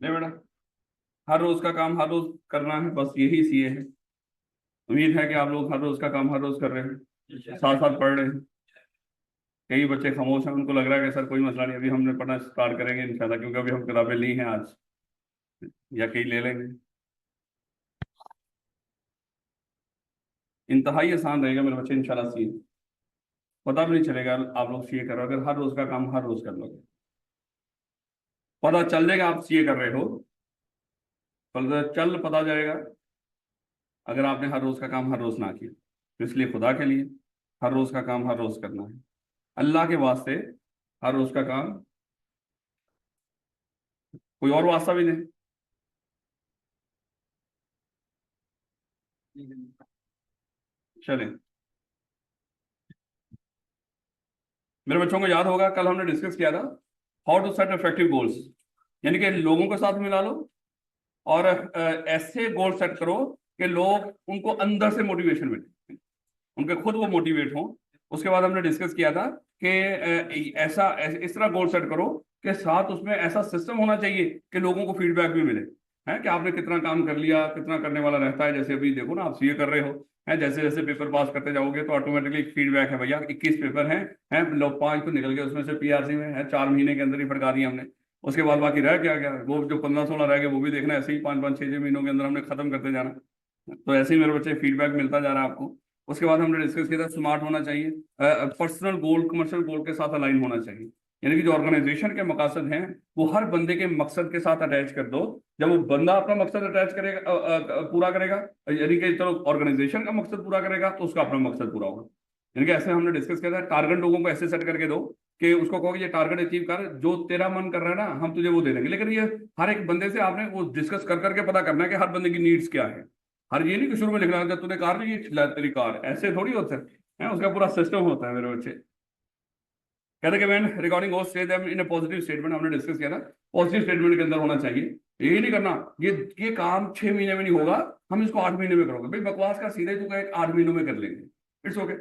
नहीं बेटा, हर रोज का काम हर रोज करना है, बस यही सीए है। उम्मीद है कि आप लोग हर रोज का काम हर रोज कर रहे हैं, साथ साथ पढ़ रहे हैं। कई बच्चे खामोश हैं, उनको लग रहा है कि सर कोई मसला नहीं, अभी हमने पढ़ना स्टार्ट करेंगे इंशाल्लाह, क्योंकि अभी हम किताबें ली हैं आज, या कई ले लेंगे। इंतहाई आसान रहेगा मेरे बच्चे, इंशाल्लाह सीए। पता भी नहीं चलेगा आप लोग सीए कर रहे हो, अगर हर रोज का काम हर रोज कर लोगे। पता चल जाएगा आप सीए कर रहे हो, पता जाएगा अगर आपने हर रोज का काम हर रोज ना किया। तो इसलिए खुदा के लिए हर रोज का काम हर रोज करना है, अल्लाह के वास्ते हर रोज का काम, कोई और वास्ता भी नहीं। चलें, मेरे बच्चों को याद होगा कल हमने डिस्कस किया था how to set effective goals, यानी कि लोगों के साथ मिला लो और ऐसे गोल सेट करो कि लोग उनको अंदर से मोटिवेशन मिले, उनके खुद वो मोटिवेट हों। उसके बाद हमने डिस्कस किया था कि इस तरह गोल सेट करो कि साथ उसमें ऐसा सिस्टम होना चाहिए कि लोगों को फीडबैक भी मिले, है कि आपने कितना काम कर लिया, कितना करने वाला रहता है। जैसे अभी देखो ना, आप सीए कर रहे हो, है, जैसे जैसे पेपर पास करते जाओगे तो ऑटोमेटिकली फीडबैक है, भैया 21 पेपर हैं लोग 5 तो निकल गए, उसमें से पीआरसी में है 4 महीने के अंदर ही फटका दिया हमने। उसके बाद बाकी रह क्या गया, वो जो 15-16 रह गए वो भी देखना, ऐसे ही 5-5 6-6 महीनों के अंदर हमने खत्म करते जाना। तो ऐसे ही मेरे बच्चे फीडबैक मिलता जा रहा है आपको। उसके बाद हमने डिस्कस किया था स्मार्ट होना चाहिए, पर्सनल गोल कमर्शियल गोल के साथ अलाइन होना चाहिए, यानी कि जो ऑर्गेनाइजेशन के मकसद हैं वो हर बंदे के मकसद के साथ अटैच कर दो। जब वो बंदा अपना मकसद अटैच करेगा, पूरा करेगा, यानी कि चलो ऑर्गेनाइजेशन का मकसद पूरा करेगा तो उसका अपना मकसद पूरा होगा। यानी कि ऐसे हमने डिस्कस किया था, टारगेट लोगों को ऐसे सेट करके दो कि उसको कहो कि ये टारगेट अचीव कर, जो तेरा मन कर रहा है ना हम तुझे वो दे देंगे। लेकिन ये हर एक बंदे से आपने वो डिस्कस कर करके पता करना है कि हर बंदे की नीड्स क्या है। हर ये नहीं कि शुरू में लिखना जब तूने कार नहीं ये तेरी कार, ऐसे थोड़ी होता है, उसका पूरा सिस्टम होता है मेरे बच्चे। कहते कि मैन रिकॉर्डिंग होस्ट से them in A positive statement, हमने डिस्कस किया था पॉजिटिव स्टेटमेंट के अंदर होना चाहिए। ये नहीं करना ये काम 6 महीने में नहीं होगा, हम इसको 8 महीने में करोगे, भाई बकवास का सीधे तू कहे 8 महीनों में कर लेंगे, इट्स ओके।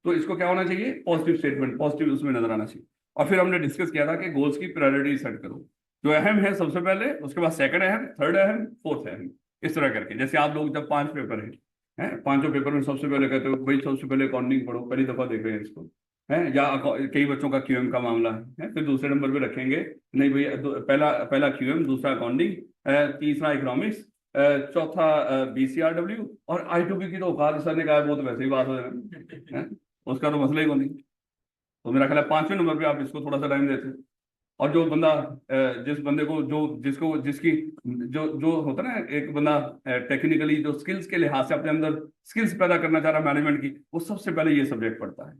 तो इसको क्या होना चाहिए, पॉजिटिव स्टेटमेंट, पॉजिटिव उसमें नजर आना चाहिए। और फिर हमने डिस्कस किया था कि गोल्स की प्रायोरिटी सेट करो, जो अहम है सबसे पहले, उसके बाद सेकंड अहम, थर्ड अहम, फोर्थ अहम, इस तरह करके। जैसे आप लोग जब 5 पेपर हैं, पांचों पेपर में सबसे पहले कहते हो भाई सबसे पहले अकाउंटिंग पढ़ो, पहली दफा देख रहे हैं इसको, है, या कई बच्चों का क्यूएम का मामला है, फिर दूसरे नंबर पे रखेंगे, नहीं भैया पहला पहला क्यूएम, दूसरा अकाउंटिंग, तीसरा इकोनॉमिक्स, चौथा बीसीआरडब्ल्यू, और आई2बी की तो औकात सर ने कहा वो तो वैसे ही बात हो जाए, उसका तो मसला ही नहीं। तो मेरा ख्याल है 5वें नंबर पे आप इसको थोड़ा सा टाइम देते। और जो बंदा जिस बंदे को जो जिसको जिसकी जो जो होता है ना, एक बंदा टेक्निकली जो स्किल्स के लिहाज से अपने अंदर स्किल्स पैदा करना चाह रहा है मैनेजमेंट की, वो सबसे पहले ये सब्जेक्ट पढ़ता है।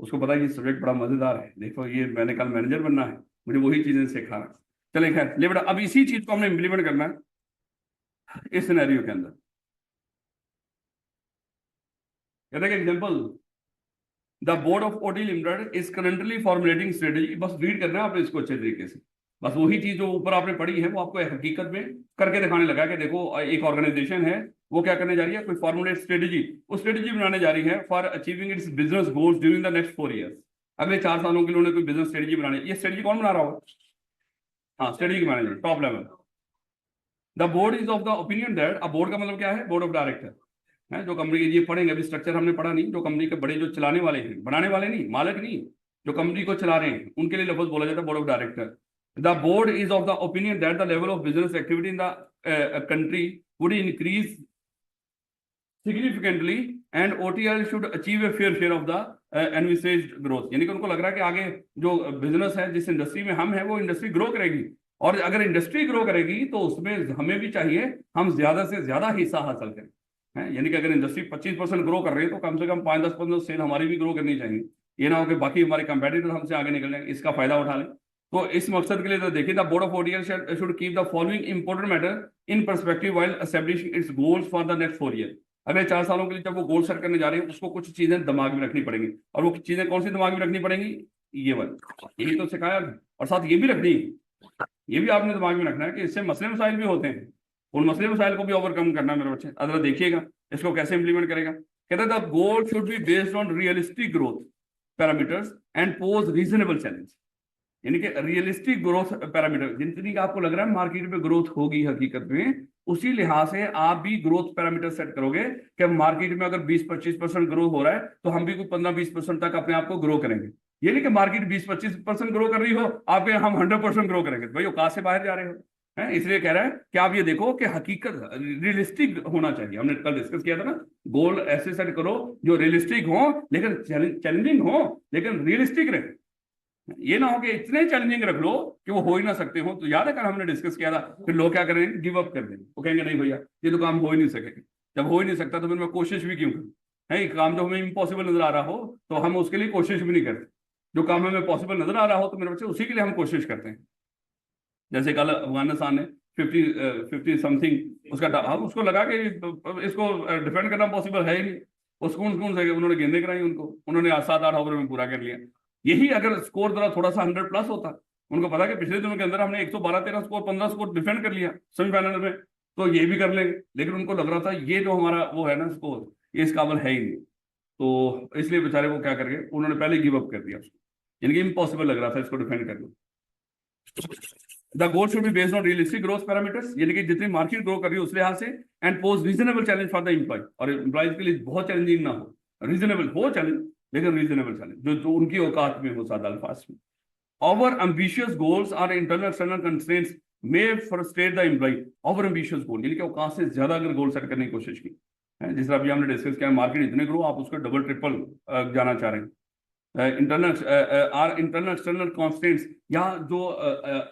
उसको पता है ये सब्जेक्ट बड़ा मजेदार है, देखो ये मैंने कल मैनेजर बनना है, मुझे वही चीजें सिखाना। चले खैर ले बेटा, अब इसी चीज को हमने इम्प्लीमेंट करना है इस सिनेरियो के अंदर। कहते हैं example, the board of OT limited is currently formulating strategy, बस रीड करना है आपने इसको अच्छे तरीके से। बस वही चीज जो ऊपर आपने पढ़ी है वो आपको हकीकत में करके दिखाने लगा कि देखो एक ऑर्गेनाइजेशन है, वो क्या करने जा रही है, कोई फॉर्मुलेट स्ट्रेटेजी, वो स्ट्रेटेजी बनाने जा रही है for achieving it's business goals during the next 4 years. अगले 4 सालों के लिए उन्होंने कोई बिजनेस स्ट्रेटेजी बनानी है। ये स्ट्रेटेजी कौन बना रहा होगा, हाँ strategy manager top level. The board is of the opinion that, अब बोर्ड का मतलब क्या है, बोर्ड ऑफ डायरेक्टर है, जो कंपनी के, ये पढ़ेंगे अभी स्ट्रक्चर हमने पढ़ा नहीं, जो कंपनी के बड़े जो चलाने वाले हैं, बनाने वाले नहीं, मालिक नहीं, जो कंपनी को चला रहे हैं उनके लिए लफ्ज बोला जाता है board of director. The board is of the opinion that the level of business activity in the country would increase significantly and OTL should achieve a fair share of the envisaged growth, यानी कि उनको लग रहा है कि आगे जो business है, जिस इंडस्ट्री में हम है वो इंडस्ट्री ग्रो करेगी, और अगर इंडस्ट्री ग्रो करेगी तो उसमें हमें भी चाहिए हम ज्यादा से ज्यादा हिस्सा हासिल करें, है, यानी कि अगर इंडस्ट्री 25% ग्रो कर रही है तो कम से कम 5-10% सेल हमारी भी ग्रो करनी चाहिए। ये ना हो कि बाकी हमारे कंपेटिटर हमसे आगे निकल जाए, इसका फायदा उठा लें। तो इस मकसद के लिए तो देखिए, the board of OTL should keep the following important matter in perspective while establishing its goals for the next 4 year. अगले 4 सालों के लिए जब वो गोल सेट करने जा रहे हैं, उसको कुछ चीजें दिमाग में रखनी पड़ेंगी, और वो चीजें कौन सी दिमाग में रखनी पड़ेंगी, ये वाली, यही तो सिखाया। और साथ ये भी रखनी, ये भी आपने दिमाग में रखना है कि इससे मसले मसाइल भी होते हैं, उन मसले मसाइल को भी ओवरकम करना है मेरे बच्चे। अगर देखिएगा इसको कैसे इंप्लीमेंट करेगा। कहते हैं the goal should be based on realistic growth parameters and pose reasonable challenge, यानी कि रियलिस्टिक ग्रोथ पैरामीटर, जितनी आपको लग रहा है मार्केट में ग्रोथ होगी हकीकत में, उसी लिहाज से आप भी ग्रोथ पैरामीटर सेट करोगे कि मार्केट में अगर 20-25% ग्रो हो रहा है तो हम भी कोई 15-20% तक अपने आप को ग्रो करेंगे। ये नहीं कि मार्केट 20-25% ग्रो कर रही हो, आप हम 100% ग्रो करेंगे, भाई औकात से बाहर जा रहे हो है। इसलिए कह रहा है कि आप ये देखो कि हकीकत रियलिस्टिक होना चाहिए। हमने कल डिस्कस किया था ना, गोल ऐसे सेट करो जो रियलिस्टिक हो, लेकिन चैलेंजिंग हो, लेकिन रियलिस्टिक रहे। ये ना हो कि इतने चैलेंजिंग रख लो कि वो हो ही ना सकते हो। तो याद है कल हमने डिस्कस किया था, फिर लोग क्या करेंगे, गिव अप कर देंगे, वो कहेंगे नहीं भैया ये तो काम हो ही नहीं सकेगा। जब हो ही नहीं सकता तो फिर मैं कोशिश भी क्यों करूं, है काम जो हमें इम्पॉसिबल नजर आ रहा हो तो हम उसके लिए कोशिश भी नहीं करते। जो काम हमें पॉसिबल नजर आ रहा हो तो मेरे बच्चे उसी के लिए हम कोशिश करते हैं। जैसे कल अफगानिस्तान ने 50 समथिंग उसका हम उसको लगा कि इसको डिफेंड करना पॉसिबल है ही नहीं, उसको से उन्होंने गेंदें कराई, उन्होंने 7-8 ओवर में पूरा कर लिया। यही अगर स्कोर जरा थोड़ा सा 100 प्लस होता, उनको पता कि पिछले दिनों के अंदर हमने 112-13 स्कोर 15 स्कोर डिफेंड कर लिया सेमीफाइनल में, तो ये भी कर लेंगे। लेकिन उनको लग रहा था ये जो हमारा वो है ना स्कोर, ये इस काबिल है ही नहीं, तो इसलिए बेचारे वो क्या करके उन्होंने पहले गिव अप कर दिया उसको, यानी कि इम्पॉसिबल लग रहा था इसको डिफेंड करना। The goal should be based on realistic growth parameters, यानी कि जितनी मार्केट ग्रो कर रही है उस लिहाज से, and pose reasonable challenge for the employee, और एम्प्लॉयज के लिए बहुत चैलेंजिंग ना हो, रीजनेबल हो चैलेंज, लेकिन रीजनेबल चैलेंज जो उनकी औकात में हो, सादा अल्फाज में। ओवर एम्बिशियस गोल्स और internal external constraints may frustrate the employ. Over ambitious goal यानी कि औकात से ज्यादा अगर गोल सेट करने की कोशिश की है, जिस तरह अभी हमने डिस्कस किया, मार्केट इतने ग्रो, आप उसको डबल ट्रिपल जाना चाह रहे हैं। इंटरनल एक्सटर्नल कॉन्स्टेंट्स, या जो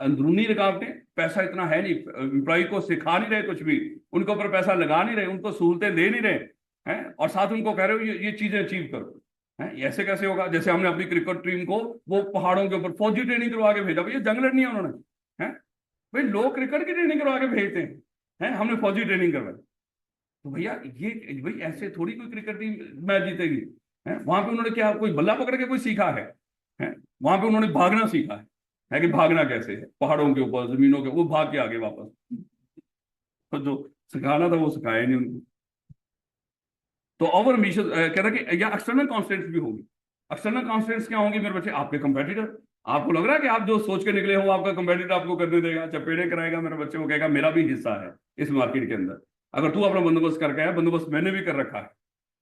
अंदरूनी रुकावटें, पैसा इतना है नहीं, एम्प्लॉय को सिखा नहीं रहे कुछ भी, उनके ऊपर पैसा लगा नहीं रहे, उनको सहूलतें दे नहीं रहे हैं, और साथ उनको कह रहे हो ये चीजें अचीव करो, है ऐसे कैसे होगा। जैसे हमने अपनी क्रिकेट टीम को वो पहाड़ों के ऊपर फौजी ट्रेनिंग करवा के भेजा, भैया जंग लड़नी है उन्होंने, है भाई लोग क्रिकेट की ट्रेनिंग करवा के भेजते हैं, हमने फौजी ट्रेनिंग करवाई, तो भैया ये भाई ऐसे थोड़ी कोई क्रिकेट टीम मैच जीतेगी, है वहां पे उन्होंने क्या कोई बल्ला पकड़ के कोई सीखा है वहां पे उन्होंने भागना सीखा है कि भागना कैसे है पहाड़ों के ऊपर, जमीनों के, वो भाग के आगे वापस, तो जो सिखाना था वो सिखाया नहीं उनको। तो ओवर एम्बिशियस कह रहा कि या एक्सटर्नल कॉन्स्टेंट्स भी होगी। एक्सटर्नल कॉन्स्टेंट्स क्या होंगी मेरे बच्चे, आपके कंपेटिटर, आपको लग रहा है कि आप जो सोच के निकले हो आपका कंपेटिटर आपको करने देगा, चपेड़े कराएगा मेरे बच्चे को, कहेगा मेरा भी हिस्सा है इस मार्केट के अंदर, अगर तू अपना बंदोबस्त करके आया, बंदोबस्त मैंने भी कर रखा है।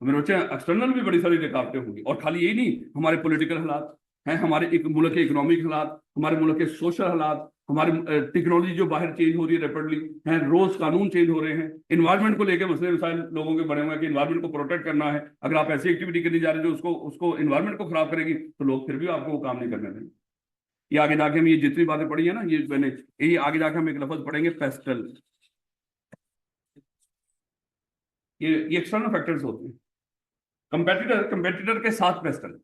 तो मेरे बच्चे एक्सटर्नल भी बड़ी सारी रुकावटें होंगी, और खाली यही नहीं, हमारे पॉलिटिकल हालात हैं, हमारे एक मुल्क के इकोनॉमिक हालात, हमारे मुल्क के सोशल हालात, हमारी टेक्नोलॉजी जो बाहर चेंज हो रही है रैपिडली, है रोज कानून चेंज हो रहे हैं, इन्वायरमेंट को लेकर मसले मसाइल लोगों के बने हुए हैं कि इन्वायरमेंट को प्रोटेक्ट करना है। अगर आप ऐसी एक्टिविटी करने जा रहे हो जो उसको इन्वायरमेंट को खराब करेगी, तो लोग फिर भी आपको वो काम नहीं करने देंगे। ये आगे जाके हम ये जितनी बातें पढ़ी है ना, ये मैंने ये आगे जाके हम एक लफ्ज पढ़ेंगे पेस्टल, ये एक्सटर्नल फैक्टर्स होते हैं। कंपेटिटर के साथ पेस्टल,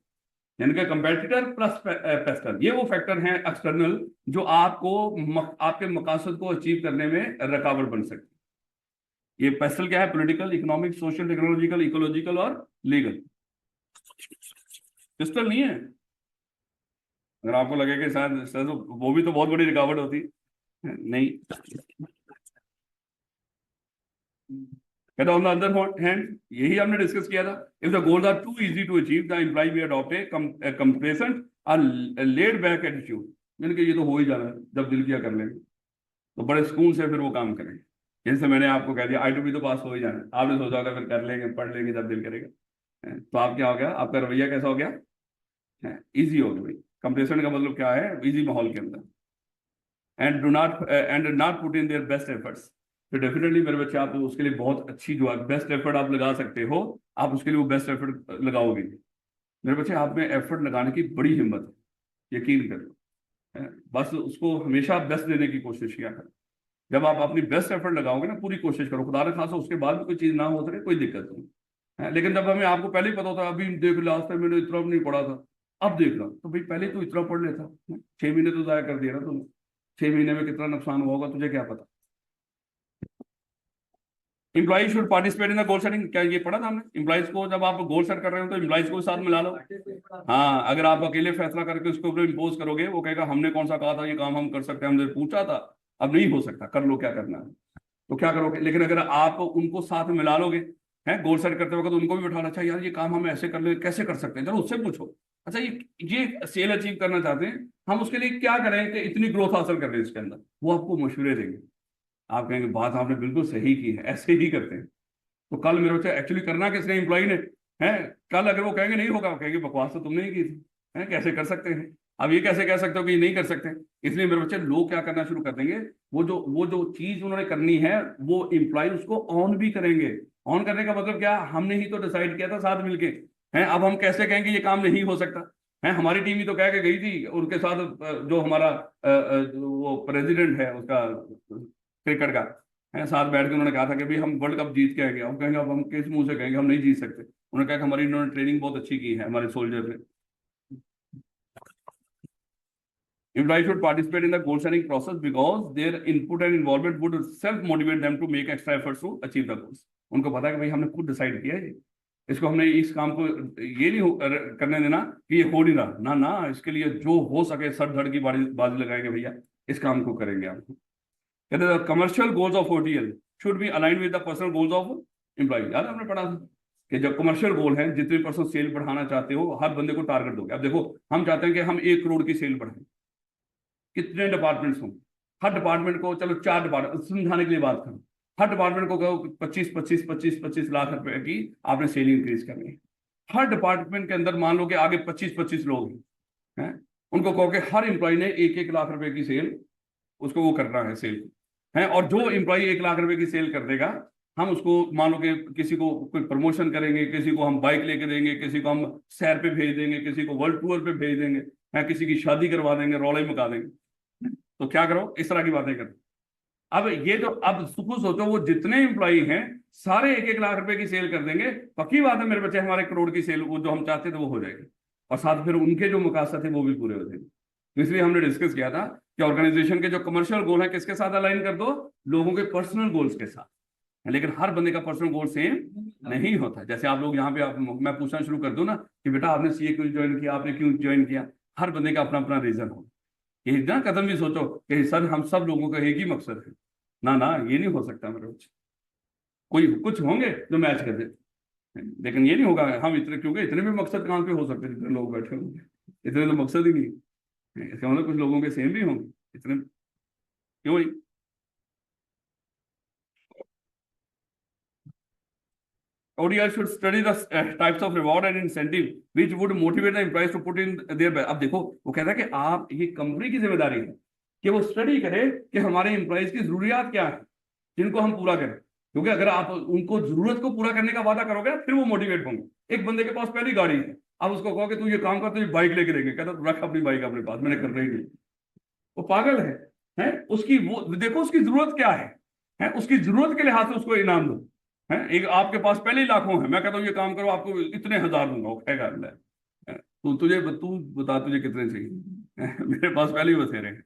यानी कि कंपेटिटर प्लस पेस्टल, ये वो फैक्टर हैं एक्सटर्नल जो आपको आपके मकासद को अचीव करने में रुकावट बन सकती है। ये पेस्टल क्या है, political, economic, social, technological, ecological और लीगल। पिस्टल नहीं है, अगर आपको लगे कि शायद वो भी तो बहुत बड़ी रुकावट होती नहीं। On the other hand, यही हमने डिस्कस किया था, if the goals are too easy to achieve, the employee may adopt a complacent or laid back attitude, यानी कि ये तो हो ही जाना है, जब दिल किया कर लेंगे, तो बड़े सुकून से फिर वो काम करेंगे। जैसे मैंने आपको कह दिया I2B तो पास हो ही जाना है, आपने सोचा होगा फिर कर लेंगे, पढ़ लेंगे जब दिल करेगा, तो आप क्या हो गया, आपका रवैया कैसा हो गया, ईजी हो गया भाई। कंप्लेसेंट का मतलब क्या है, इजी माहौल के अंदर, and not put in their best efforts, तो डेफिनेटली मेरे बच्चे आप उसके लिए बहुत अच्छी जो है बेस्ट एफर्ट आप लगा सकते हो, आप उसके लिए वो बेस्ट एफर्ट लगाओगे। मेरे बच्चे आप में एफर्ट लगाने की बड़ी हिम्मत है, यकीन करो, बस उसको हमेशा बेस्ट देने की कोशिश किया करो। जब आप अपनी बेस्ट एफर्ट लगाओगे ना, पूरी कोशिश करो, खुदा न खासा उसके बाद भी कोई चीज ना हो सके कोई दिक्कत नहीं है। लेकिन जब हमें आपको पहले ही पता होता, अभी देख लास्ट टाइम मैंने इतना नहीं पढ़ा था, अब देख रहा, तो भाई पहले तो इतना पढ़ लेता, 6 महीने तो जाया कर दिया ना तुमने, 6 महीने में कितना नुकसान हुआ होगा तुझे क्या पता। Employee should participate in the goal setting, क्या ये पढ़ा था हमने, एम्प्लॉइज को जब आप गोल सेट कर रहे हो तो एम्प्लॉइज को साथ मिला लो। हाँ, अगर आप अकेले फैसला करके उसके ऊपर इम्पोज करोगे, वो कहेगा हमने कौन सा कहा था ये काम हम कर सकते हैं, हमने पूछा था, अब नहीं हो सकता, कर लो क्या करना है, तो क्या करोगे। लेकिन अगर आप उनको साथ मिला लोगे, है गोल सेट करते वक्त उनको भी बिठाना चाहिए, यार ये काम हम ऐसे कर ले, कैसे कर सकते हैं, चलो उससे पूछो, अच्छा ये सेल अचीव करना चाहते हैं, हम उसके लिए क्या करें कि इतनी ग्रोथ हासिल कर रहे हैं इसके अंदर, वो आपको मशवरे देंगे। आप कहेंगे बात आपने बिल्कुल सही की है, ऐसे ही करते हैं। तो कल मेरे बच्चे एक्चुअली करना किसने, एम्प्लॉय ने है। कल अगर वो कहेंगे नहीं होगा, कहेंगे बकवास तो तुमने ही की थी, है कैसे कर सकते हैं। अब ये कैसे कह सकते हो कि ये नहीं कर सकते। इसलिए मेरे बच्चे लोग क्या करना शुरू कर देंगे, वो जो चीज उन्होंने करनी है वो एम्प्लॉय उसको ऑन भी करेंगे। ऑन करने का मतलब क्या, हमने ही तो डिसाइड किया था साथ मिलके, है। अब हम कैसे कहेंगे ये काम नहीं हो सकता, है। हमारी टीम ही तो कह के गई थी, उनके साथ जो हमारा वो प्रेसिडेंट है उसका क्रिकेट का, हैं, साथ बैठ के उन्होंने कहा था कि भाई हम वर्ल्ड कप जीत के आएंगे। हम कहेंगे अब हम किस मुंह से कहेंगे हम नहीं जीत सकते। उन्होंने कहा कि हमारी इन्होंने ट्रेनिंग बहुत अच्छी की है हमारे सोल्जर ने। Employees should participate in the goal setting process because their input and involvement would self motivate them to make extra efforts to achieve the goals. उनको पता है कि भाई हमने खुद डिसाइड किया है, इसको हमने इस काम को ये नहीं करने देना कि ये हो नहीं रहा, ना ना, इसके लिए जो हो सके सर धड़ की बाजी लगाएंगे भैया, इस काम को करेंगे। आपको कहते हैं commercial goals of OTL should be aligned with the personal goals of employ. याद हमने पढ़ा था कि जब कमर्शियल गोल है, जितने परसेंट सेल बढ़ाना चाहते हो हर बंदे को टारगेट दोगे। अब देखो हम चाहते हैं कि हम 1 करोड़ की सेल बढ़ाएं, कितने डिपार्टमेंट्स हों, हर डिपार्टमेंट को, चलो 4 डिपार्टमेंट समझाने के लिए बात करूं, हर डिपार्टमेंट को कहो 25-25 लाख रुपए की आपने सेल इंक्रीज करनी है। हर डिपार्टमेंट के अंदर मान लो कि आगे 25-25 लोग हैं, उनको कहो कि हर एम्प्लॉय ने 1-1 लाख रुपए की सेल उसको वो करना है सेल, है। और जो एम्प्लॉय 1 लाख रुपए की सेल कर देगा, हम उसको मान लो कि किसी को कोई प्रमोशन करेंगे, किसी को हम बाइक लेके देंगे, किसी को हम सैर पे भेज देंगे, किसी को वर्ल्ड टूर पे भेज देंगे, है, किसी की शादी करवा देंगे, रौले मचा देंगे। तो क्या करो, इस तरह की बातें करो। अब ये जो अब सुखो सोचो वो जितने एम्प्लॉई हैं सारे 1-1 लाख रुपए की सेल कर देंगे, पक्की बात है मेरे बच्चे हमारे करोड़ की सेल वो जो हम चाहते थे वो हो जाएगी, और साथ फिर उनके जो मुकासद थे वो भी पूरे हो जाएंगे। तो इसलिए हमने डिस्कस किया था कि ऑर्गेनाइजेशन के जो कमर्शियल गोल है किसके साथ अलाइन कर दो, लोगों के पर्सनल गोल्स के साथ। लेकिन हर बंदे का पर्सनल गोल सेम नहीं होता। जैसे आप लोग यहाँ पे मैं पूछना शुरू कर दूं ना कि बेटा आपने सीए क्यों ज्वाइन किया, आपने क्यों ज्वाइन किया, हर बंदे का अपना अपना रीजन हो। ये ना कदम भी सोचो कि सर हम सब लोगों का एक ही मकसद है, ना ना, ये नहीं हो सकता मेरे बच्चे। कोई कुछ होंगे जो मैच कर दे, लेकिन ये नहीं होगा हम इतने, क्योंकि इतने भी मकसद कहाँ पे हो सकते हैं जितने लोग बैठे होंगे, इतने तो मकसद ही नहीं है। इसका मतलब कुछ लोगों के सेम भी होंगे, इतने क्यों ही। ODI should study the types of reward and incentive which would motivate the employees to put in their best। अब देखो वो कहता है कि आप, ये कंपनी की जिम्मेदारी है कि वो स्टडी करे कि हमारे एम्प्लॉयज की जरूरियात क्या है जिनको हम पूरा करें। क्योंकि अगर आप उनको जरूरत को पूरा करने का वादा करोगे फिर वो मोटिवेट होंगे। एक बंदे के पास पहली गाड़ी है, अब उसको कहो कि तू ये काम कर, तुझे बाइक लेके देंगे, कहता रख अपनी बाइक अपने पास, मैंने कर रही नहीं। वो पागल है उसकी वो देखो उसकी जरूरत क्या है उसकी जरूरत के लिहाज से उसको इनाम दो। है एक आपके पास पहले ही लाखों है, मैं कहता हूँ ये काम करो आपको इतने हजार दूंगा, वो कहेगा तू बता तुझे कितने चाहिए मेरे पास पहले ही बसेरे हैं।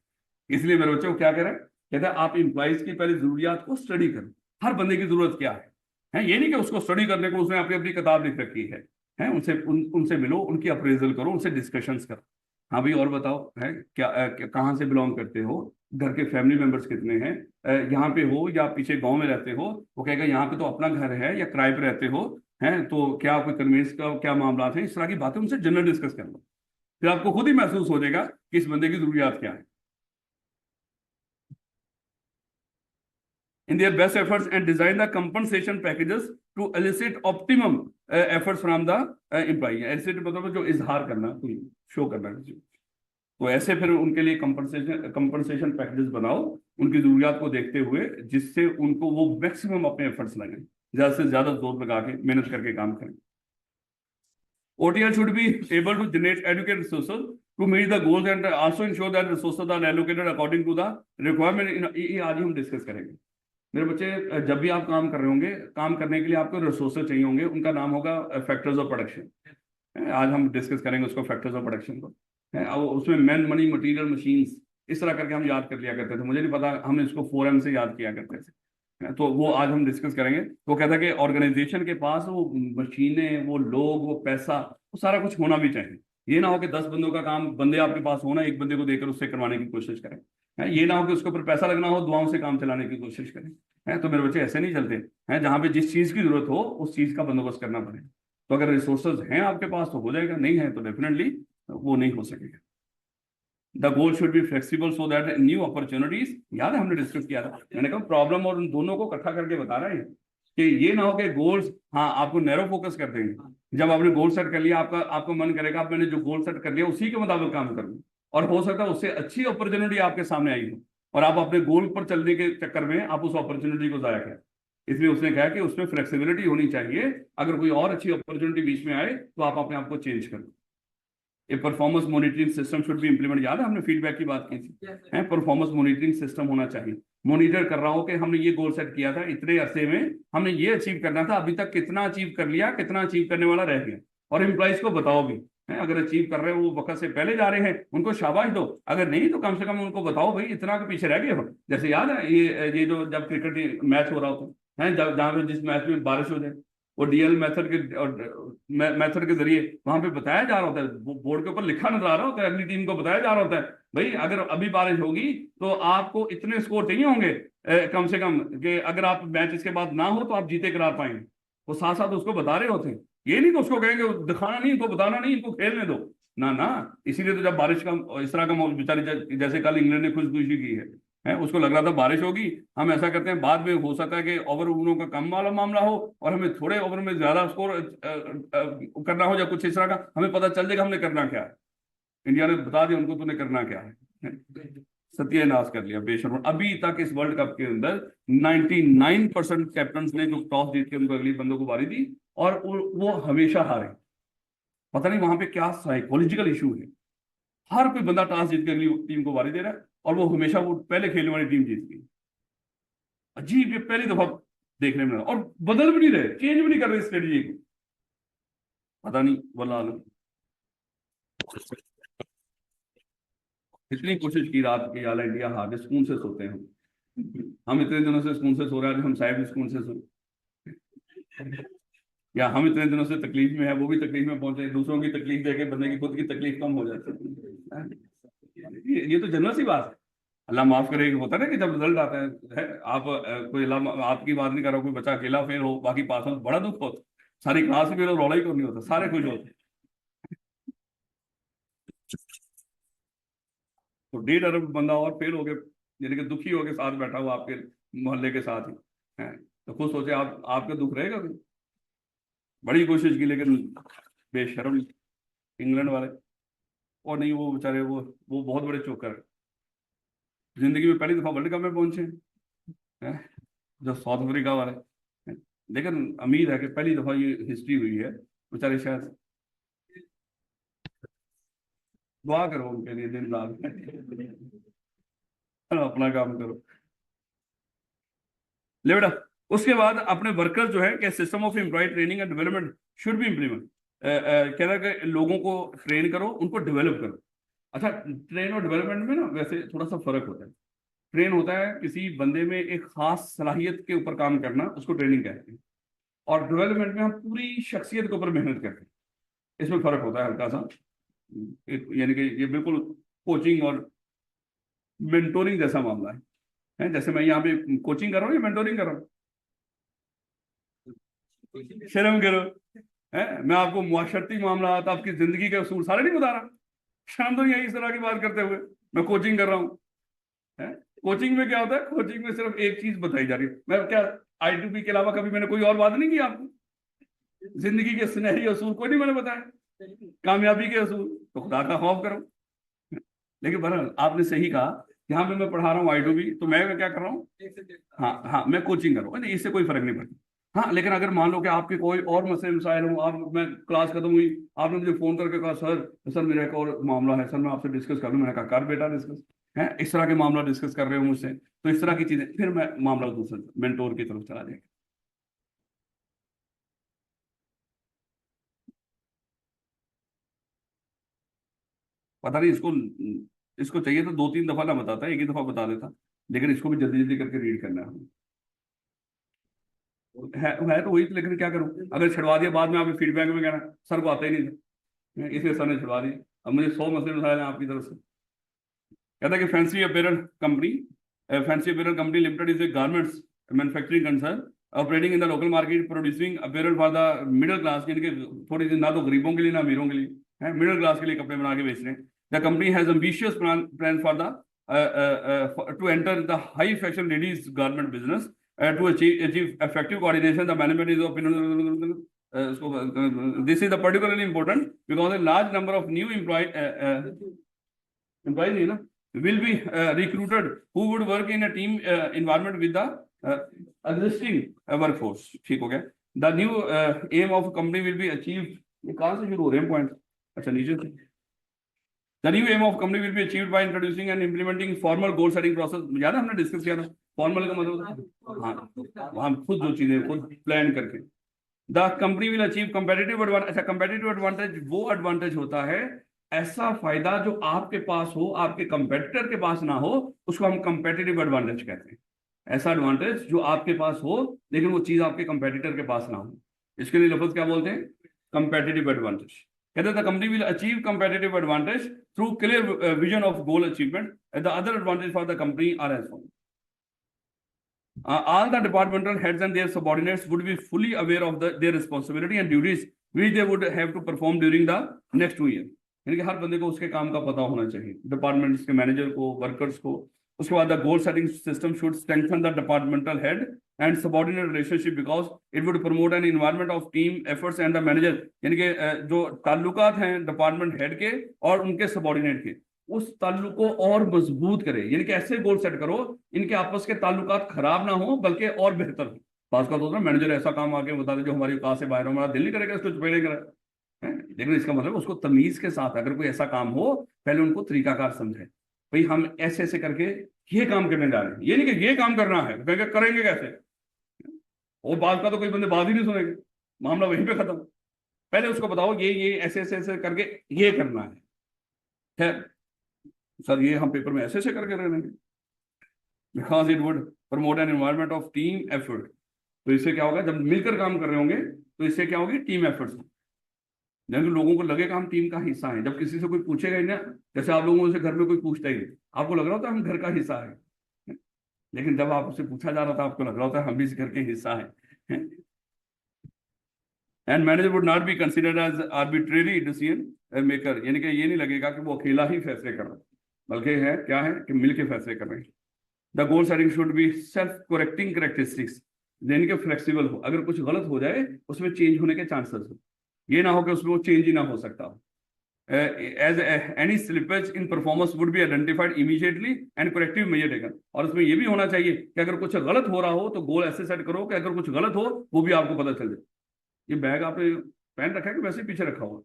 इसलिए मेरे बच्चों को क्या कह रहे हैं, कहते हैं आप इंप्लॉइज की पहले जरूरियात को स्टडी करो, हर बंदे की जरूरत क्या है। ये नहीं कि उसको स्टडी करने को उसने अपनी अपनी किताब लिख रखी है उनसे मिलो, उनकी अप्रेजल करो, उनसे डिस्कशंस करो। हाँ भाई और बताओ, है क्या, कहाँ से बिलोंग करते हो, घर के फैमिली मेंबर्स कितने हैं, यहाँ पे हो या पीछे गांव में रहते हो। वो कहेगा यहाँ पे तो अपना घर है या किराए पे रहते हो, हैं तो क्या कोई कन्वेंस का क्या मामला है, इस तरह की बातें उनसे जनरल डिस्कस कर लो। फिर आपको खुद ही महसूस हो जाएगा कि इस बंदे की जरूरियात क्या है। In their best efforts and design the compensation packages to elicit optimum efforts from the employee। elicit मतलब जो इजहार करना, कोई शो करना किसी को। तो ऐसे फिर उनके लिए कंपनसेशन पैकेजेस बनाओ उनकी जरूरियात को देखते हुए, जिससे उनको वो मैक्सिमम अपने एफर्ट्स लगाएं, ज्यादा से ज्यादा जोर लगा के मेहनत करके काम करें। OTL should be able to generate adequate resources to meet the goals and also ensure that resources are allocated according to the requirement। ये आज ही हम डिस्कस करेंगे मेरे बच्चे। जब भी आप काम कर रहे होंगे, काम करने के लिए आपको रिसोर्सेज चाहिए होंगे, उनका नाम होगा फैक्टर्स ऑफ प्रोडक्शन। आज हम डिस्कस करेंगे उसको, फैक्टर्स ऑफ प्रोडक्शन को। उसमें मैन मनी मटेरियल मशीन्स इस तरह करके हम याद कर लिया करते थे, मुझे नहीं पता हम इसको 4M से याद किया करते थे। तो वो आज हम डिस्कस करेंगे। वो कहता है कि ऑर्गेनाइजेशन के पास वो मशीनें, वो लोग, वो पैसा, वो सारा कुछ होना भी चाहिए। ये ना हो कि 10 बंदों का काम, बंदे आपके पास होना, एक बंदे को देकर उससे करवाने की कोशिश करें। ये ना हो कि उसके ऊपर पैसा लगना हो, दुआओं से काम चलाने की कोशिश करें। तो मेरे बच्चे ऐसे नहीं चलते हैं। जहां पे जिस चीज की जरूरत हो उस चीज का बंदोबस्त करना पड़े। तो अगर रिसोर्सेज हैं आपके पास तो हो जाएगा, नहीं है तो डेफिनेटली वो नहीं हो सकेगा। The goal should be flexible so that new opportunities, याद है हमने डिस्कस किया था, मैंने कहा प्रॉब्लम और उन दोनों को इकट्ठा करके बता रहे हैं कि ये ना हो कि गोल्स, हाँ आपको नैरो फोकस कर देंगे। जब आपने गोल सेट कर लिया, आपका मन करेगा आप मैंने जो गोल सेट कर लिया उसी के मुताबिक काम करूँ, और हो सकता है उससे अच्छी अपॉर्चुनिटी आपके सामने आई हो और आप अपने गोल पर चलने के चक्कर में आप उस अपॉर्चुनिटी को जाया करें। इसलिए उसने कहा कि उसमें फ्लेक्सिबिलिटी होनी चाहिए, अगर कोई और अच्छी अपॉर्चुनिटी बीच में आए तो आप अपने आप को चेंज करें। ए performance monitoring system should be implement, याद है हमने फीडबैक की बात की थी, है परफॉर्मेंस मॉनिटरिंग सिस्टम होना चाहिए। मॉनिटर कर रहा हो कि हमने ये गोल सेट किया था, इतने अरसे में हमने ये अचीव करना था, अभी तक कितना अचीव कर लिया, कितना अचीव करने वाला रह गया, और एम्प्लॉइज को बताओ भी, है अगर अचीव कर रहे हो वो वक्त से पहले जा रहे हैं उनको शाबाश दो, अगर नहीं तो कम से कम उनको बताओ भाई इतना के पीछे रह गए हो। जैसे याद है ये जो जब क्रिकेट मैच हो रहा होता है, जहाँ पे जिस मैच में बारिश हो जाए, वो डीएल मेथड के जरिए वहां पे बताया जा रहा होता है, बोर्ड के ऊपर लिखा नजर आ रहा होता है, अगली टीम को बताया जा रहा होता है भाई अगर अभी बारिश होगी तो आपको इतने स्कोर चाहिए होंगे कम से कम, कि अगर आप मैच इसके बाद ना हो तो आप जीते करार पाएंगे। वो साथ साथ उसको बता रहे होते हैं, ये नहीं तो उसको कहेंगे दिखाना नहीं, इनको बताना नहीं, इनको खेलने दो ना ना। इसीलिए तो जब बारिश का इस तरह का बेचारी, जैसे कल इंग्लैंड ने खुशखुशी की है, उसको लग रहा था बारिश होगी, हम ऐसा करते हैं बाद में हो सकता है कि ओवर ओवरों का कम वाला मामला हो और हमें थोड़े ओवर में ज्यादा स्कोर करना हो या कुछ इस तरह का, हमें पता चल जाएगा हमने करना क्या है। इंडिया ने बता दिया उनको तूने करना क्या है, सत्यानाश कर लिया बेशर्म। अभी तक इस वर्ल्ड कप के अंदर 99% कैप्टन ने जो टॉस जीत के उनको अगली बंदों को बारी दी और वो हमेशा हारे। पता नहीं वहां पे क्या साइकोलॉजिकल इशू है, हर कोई बंदा टॉस जीत के अगली टीम को बारी दे रहा है और वो हमेशा वो पहले खेलने वाली टीम जीत गई। अजीब, ये पहली दफा देखने में, और बदल भी नहीं रहे, चेंज भी नहीं कर रहे स्ट्रेटजी को, पता नहीं वल्लाह आलम। इतनी कोशिश की रात की आला इंडिया हार, सुकून से सोते हैं हम इतने दिनों से सुकून से सो रहे हैं, हम शायद भी सुकून से सो, या हम इतने दिनों से तकलीफ में है, वो भी तकलीफ में पहुंचे, दूसरों की तकलीफ देके बंदे की खुद की तकलीफ कम हो जाती है। ये तो जनरल सी बात है, अल्लाह माफ करे। होता है ना कि जब रिजल्ट आता है आप कोई अल्लाह आपकी बात नहीं कर रहा, कोई बच्चा अकेला फेल हो बाकी पास हो, बड़ा दुख होता, सारी क्लास में रौला ही नहीं होता, सारे खुश होते। तो 1.5 अरब बंदा और फेल हो गए, यानी कि दुखी होके साथ बैठा हुआ आपके मोहल्ले के साथ ही है, तो खुद सोचे आप, आपका दुख रहेगा कोई। बड़ी कोशिश की लेकिन बेशर्म इंग्लैंड वाले, और नहीं वो बेचारे वो बहुत बड़े चौकर है, जिंदगी में पहली दफा वर्ल्ड कप में पहुंचे हैं, जो साउथ अफ्रीका वाले हैं। लेकिन उम्मीद है कि पहली दफा ये हिस्ट्री हुई है, बेचारे शायद दुआ करो उनके लिए दिन रात अपना काम करो ले बेटा। उसके बाद अपने वर्कर जो है कि system of employee training and development should be implement, कह रहा है कि लोगों को ट्रेन करो, उनको डेवलप करो। अच्छा, ट्रेन और डेवलपमेंट में ना वैसे थोड़ा सा फर्क होता है। ट्रेन होता है किसी बंदे में एक खास सलाहियत के ऊपर काम करना, उसको ट्रेनिंग कहते हैं, और डेवलपमेंट में हम पूरी शख्सियत के ऊपर मेहनत करते हैं, इसमें फर्क होता है हल्का सा। यानी कि ये बिल्कुल कोचिंग और मेंटोरिंग जैसा मामला है, जैसे मैं यहाँ पे कोचिंग कर रहा हूँ या मेंटोरिंग कर रहा हूँ, शर्म करो, है मैं आपको मुआशरती मामला आपकी जिंदगी के असूल सारे नहीं बता रहा, शर्म तो नहीं आई इस तरह की बात करते हुए, मैं कोचिंग कर रहा हूँ। कोचिंग में क्या होता है, कोचिंग में सिर्फ एक चीज बताई जा रही है, मैं क्या I2P के अलावा कभी मैंने कोई और बात नहीं की आपको, जिंदगी के सुनहरी असूल कोई नहीं मैंने बताया, कामयाबी के असूल, तो खुदा का खौफ करो। लेकिन बहरहाल आपने सही कहा, यहाँ पे मैं पढ़ा रहा हूँ I2P, तो मैं क्या कर रहा हूँ, हाँ हाँ मैं कोचिंग कर रहा हूँ, इससे कोई फर्क नहीं पड़ता। हाँ लेकिन अगर मान लो कि आपके कोई और मसले मसाइल हो, आप मैं क्लास खत्म हुई, आपने मुझे फोन करके कहा सर मेरा एक और मामला है, सर मैं आपसे डिस्कस कर लूँ, मैंने कहा कर बेटा डिस्कस, है इस तरह के मामला डिस्कस कर रहे हो मुझसे, तो इस तरह की चीजें, फिर मैं मामला दूसरे मेंटोर की तरफ चला जाएगा। पता नहीं इसको चाहिए तो 2-3 दफा ना बताता, एक ही दफा बता देता, लेकिन इसको भी जल्दी जल्दी करके रीड करना है तो वही तो, लेकिन क्या करूं, अगर छुड़वा दिया बाद में आपके फीडबैक में कहना सर को आता ही नहीं था, इसलिए सर ने छुड़वा दिया, अब मुझे 100 मसले उठाए हैं आपकी तरफ से। कहता है कि fancy apparel company limited is a garments manufacturing concern operating in the local market, producing apparel for the middle class, यानी कि थोड़ी सी ना तो गरीबों के लिए ना अमीरों के लिए, है, मिडिल क्लास के लिए कपड़े बना के बेच रहे हैं। The company has ambitious plan for the to enter the high fashion ladies garment business to achieve effective coordination. The management is opinion. This is the particularly important because a large number of new employees will be recruited who would work in a team environment with the existing workforce. ठीक हो गया। The new aim of company will be achieved. ये कहाँ से शुरू हो रहे हैं पॉइंट? अच्छा नीचे से। The new aim of company will be achieved by introducing and implementing formal goal setting process. याद है हमने डिस्कस किया था फॉर्मल का मतलब, हाँ हम खुद जो चीजें खुद प्लान करके। The company will achieve competitive advantage. अच्छा कंपेटिटिव एडवांटेज वो एडवांटेज होता है ऐसा फायदा जो आपके पास हो, आपके कंपेटिटर के पास ना हो, उसको हम कंपेटिटिव एडवांटेज कहते हैं। ऐसा एडवांटेज जो आपके पास हो लेकिन वो चीज आपके कंपेटिटर के पास ना हो, इसके लिए लफ्ज क्या बोलते हैं? Competitive advantage. कहते हैं the company will achieve competitive advantage through clear vision of goal achievement. The other advantage for the company are as following. All the departmental heads and their subordinates would be fully aware of their responsibility and duties which they would have to perform during the next 2 years. यानी कि हर बंदे को उसके काम का पता होना चाहिए, डिपार्टमेंट्स के मैनेजर को, वर्कर्स को। उसके बाद the goal setting system should strengthen the departmental head and subordinate relationship because it would promote an environment of team efforts and the manager. यानी कि जो ताल्लुकात हैं डिपार्टमेंट हेड के और उनके सबऑर्डिनेट के, उस ताल्लुक को और मजबूत करे। यानी कि ऐसे गोल सेट करो इनके आपस के ताल्लुकात खराब ना हो बल्कि और बेहतर हो। पास का तो मैनेजर ऐसा काम आके बता दे जो हमारी औकात से बाहर हो, हमारा दिल नहीं करेगा इसको चुपेड़े करें, लेकिन इसका मतलब उसको तमीज के साथ अगर कोई ऐसा काम हो पहले उनको तरीकाकार समझे, भाई हम ऐसे ऐसे करके ये काम करने जा रहे हैं, ये नहीं कि ये काम करना है करेंगे कैसे, और बात का तो कोई बंदे बात ही नहीं सुनेंगे, मामला वहीं पे खत्म। पहले उसको बताओ ये ऐसे ऐसे ऐसे करके ये करना है, खैर सर ये हम पेपर में ऐसे ऐसे करके रख देंगे, because it would promote an environment of team effort. तो इससे क्या होगा, जब मिलकर काम कर रहे होंगे तो इससे क्या होगी, टीम एफर्ट्स। जब लोगों को लगेगा हम टीम का हिस्सा है। जब किसी से कोई पूछेगा ही ना, जैसे आप लोगों से घर में कोई पूछता ही, आपको लग रहा होता है हम घर का हिस्सा है, लेकिन जब आपसे पूछा जा रहा था आपको लग रहा होता है हम भी इस घर के हिस्सा है। And manager would not be considered as arbitrary decision maker, यानी कि ये नहीं लगेगा कि वो अकेला ही फैसले कर रहा है, बल्कि है क्या है कि मिलके फैसले कर रहे हैं। The goal setting should be self correcting characteristics, यानी कि फ्लेक्सिबल हो, अगर कुछ गलत हो जाए उसमें चेंज होने के चांसेस हो, ये ना हो कि उसमें वो चेंज ही ना हो सकता। As any slippage in performance would be identified immediately and corrective measure taken. और उसमें ये भी होना चाहिए कि अगर कुछ गलत हो रहा हो तो गोल ऐसे सेट करो कि अगर कुछ गलत हो वो भी आपको पता चल जाए। ये बैग आपने पहन रखा है कि वैसे पीछे रखा हुआ?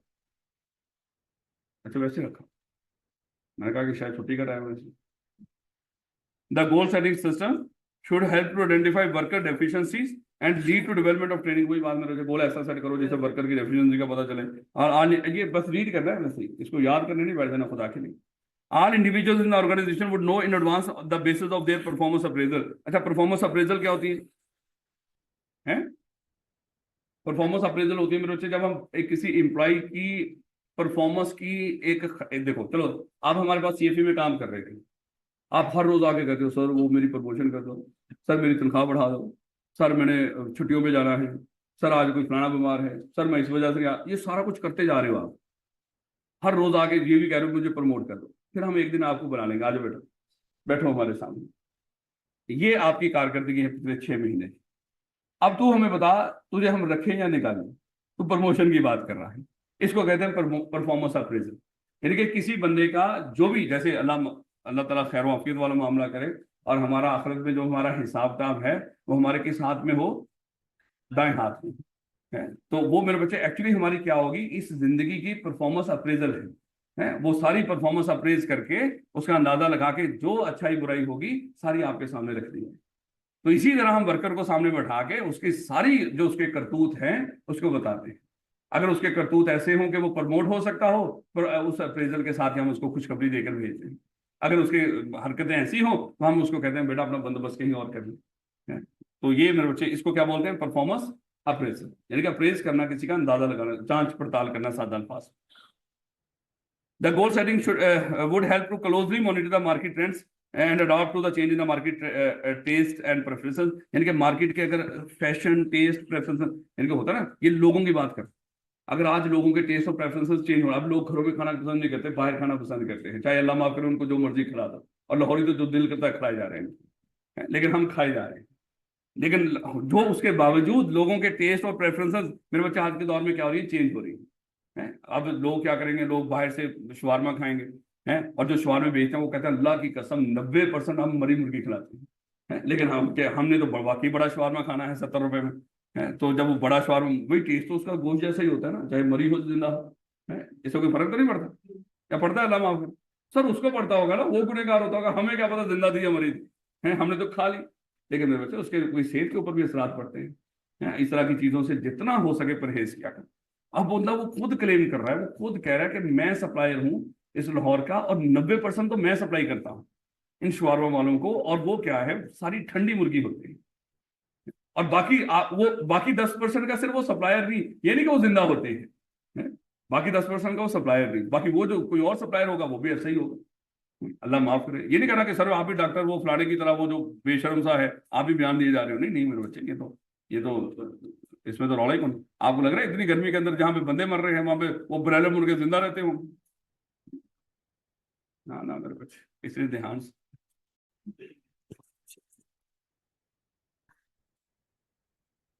अच्छा वैसे रखा, मैंने कहा कि शायद छुट्टी का टाइम है। The goal setting system should help to identify worker deficiencies and lead to development of training. कोई बात में गोल ऐसा सेट करो जैसे वर्कर की डेफिशिएंसी का पता चले। और ये बस रीड करना है वैसे, इसको याद करने नहीं बैठ जाना खुदा के लिए। All individuals in the organization would know in advance the basis of their performance appraisal. अच्छा परफॉर्मेंस अप्रेजल क्या होती है? परफॉर्मेंस अप्रेजल होती है मेरे बच्चे जब हम एक किसी एम्प्लॉय की परफॉर्मेंस की एक देखो, चलो आप हमारे पास सीएफई में काम कर रहे थे, आप हर रोज आके कहते हो सर वो मेरी प्रमोशन कर दो, सर मेरी तनख्वाह बढ़ा दो, सर मैंने छुट्टियों पे जाना है, सर आज कोई फलाना बीमार है, सर मैं इस वजह से ये सारा कुछ करते जा रहे हो आप, हर रोज आके ये भी कह रहे हो मुझे प्रमोट कर दो। फिर हम एक दिन आपको बुला लेंगे, आज बैठो बैठो हमारे सामने, ये आपकी कारकर्दगी है पिछले 6 महीने। अब तू हमें बता तुझे हम रखें या निकालें, तू प्रमोशन की बात कर रहा है, इसको कहते हैं परफॉर्मेंस अप्रेजल। यानी कि किसी बंदे का जो भी, जैसे अल्लाह ताला खैर आफियत वाला मामला करे और हमारा आखिरत में जो हमारा हिसाब किताब है वो हमारे किस हाथ में हो, दाएं हाथ में है, तो वो मेरे बच्चे एक्चुअली हमारी क्या होगी, इस जिंदगी की परफॉर्मेंस अप्रेजल है, वो सारी परफॉर्मेंस अप्रेज करके उसका अंदाजा लगा के जो अच्छाई बुराई होगी सारी आपके सामने रख दी है। तो इसी तरह हम वर्कर को सामने बैठा के उसकी सारी जो उसके करतूत हैं उसको बताते हैं। अगर उसके करतूत ऐसे हों कि वो प्रमोट हो सकता हो तो उस अप्रेजल के साथ ही हम उसको खुशखबरी देकर भेजते हैं। अगर उसकी हरकतें ऐसी हो तो हम उसको कहते हैं बेटा अपना बंदोबस्त कहीं और कर ले। तो ये मेरे बच्चे इसको क्या बोलते हैं, परफॉर्मेंस अप्रेजल, यानी कि अप्रेज करना, किसी का अंदाजा लगाना, जांच पड़ताल करना सादा अल्फाज। The goal setting should would help to closely monitor the market trends and adapt to the change in the market taste and preferences। यानी कि मार्केट के अगर फैशन टेस्ट प्रेफरेंस यानी कि होता है ना, ये लोगों की बात कर, अगर आज लोगों के टेस्ट और प्रेफरेंसेस चेंज हो, अब लोग घरों में खाना पसंद नहीं करते, बाहर खाना पसंद करते हैं, चाहे अल्लाह माफ करे उनको जो मर्जी खिला दो, और लाहौरी तो जो दिल करता है खाए जा रहे हैं, लेकिन हम खाए जा रहे हैं। लेकिन जो उसके बावजूद लोगों के टेस्ट और प्रेफरेंसेस, मेरे बच्चे आज के दौर में क्या हो रही है, चेंज हो रही है। अब लोग क्या करेंगे, लोग बाहर से शवारमा खाएंगे हैं, और जो शवारमा बेचते हैं वो कहते हैं अल्लाह की कसम 90% हम मरी मुर्गी खिलाते हैं, लेकिन हमने तो वाकई बड़ा शवारमा खाना है 70 रुपए में, है। तो जब वो बड़ा शवारमा, वही टेस्ट तो उसका गोश्त जैसा ही होता है ना, चाहे मरी हो जिंदा हो, है, इससे कोई फर्क तो नहीं पड़ता, क्या पड़ता है अल्लाह माफ करे। सर उसको पड़ता होगा ना, वो गुनहगार होता होगा, हमें क्या पता जिंदा थी या मरी थी, है, हमने तो खा ली। लेकिन मेरे बच्चे उसके कोई सेहत के ऊपर भी असरात पड़ते हैं, इस तरह की चीजों से जितना हो सके परहेज किया कर। अब बंदा वो खुद क्लेम कर रहा है, वो खुद कह रहा है कि मैं सप्लायर हूं इस लाहौर का, और 90% तो मैं सप्लाई करता हूं इन शवारमा वालों को, और वो क्या है, सारी ठंडी मुर्गी होती है, और बाकी वो बाकी 10% का सिर्फ वो सप्लायर नहीं, ये नहीं कि वो जिंदा होते हैं, बाकी 10% का वो सप्लायर नहीं, बाकी वो जो कोई और सप्लायर होगा वो भी ऐसा ही होगा। अल्लाह माफ करे, ये नहीं कहना कि सर आप भी डॉक्टर वो फलाने की तरह वो जो बेशर्म सा है आप भी बयान दिए जा रहे हो, नहीं नहीं मेरे बच्चे, ये तो इसमें तो रौला ही कौन। आपको लग रहा है इतनी गर्मी के अंदर जहां पे बंदे मर रहे हैं वहां पे वो ब्रॉयलर मुर्गे जिंदा रहते हो? ना ना मेरे बच्चे, इसलिए ध्यान से।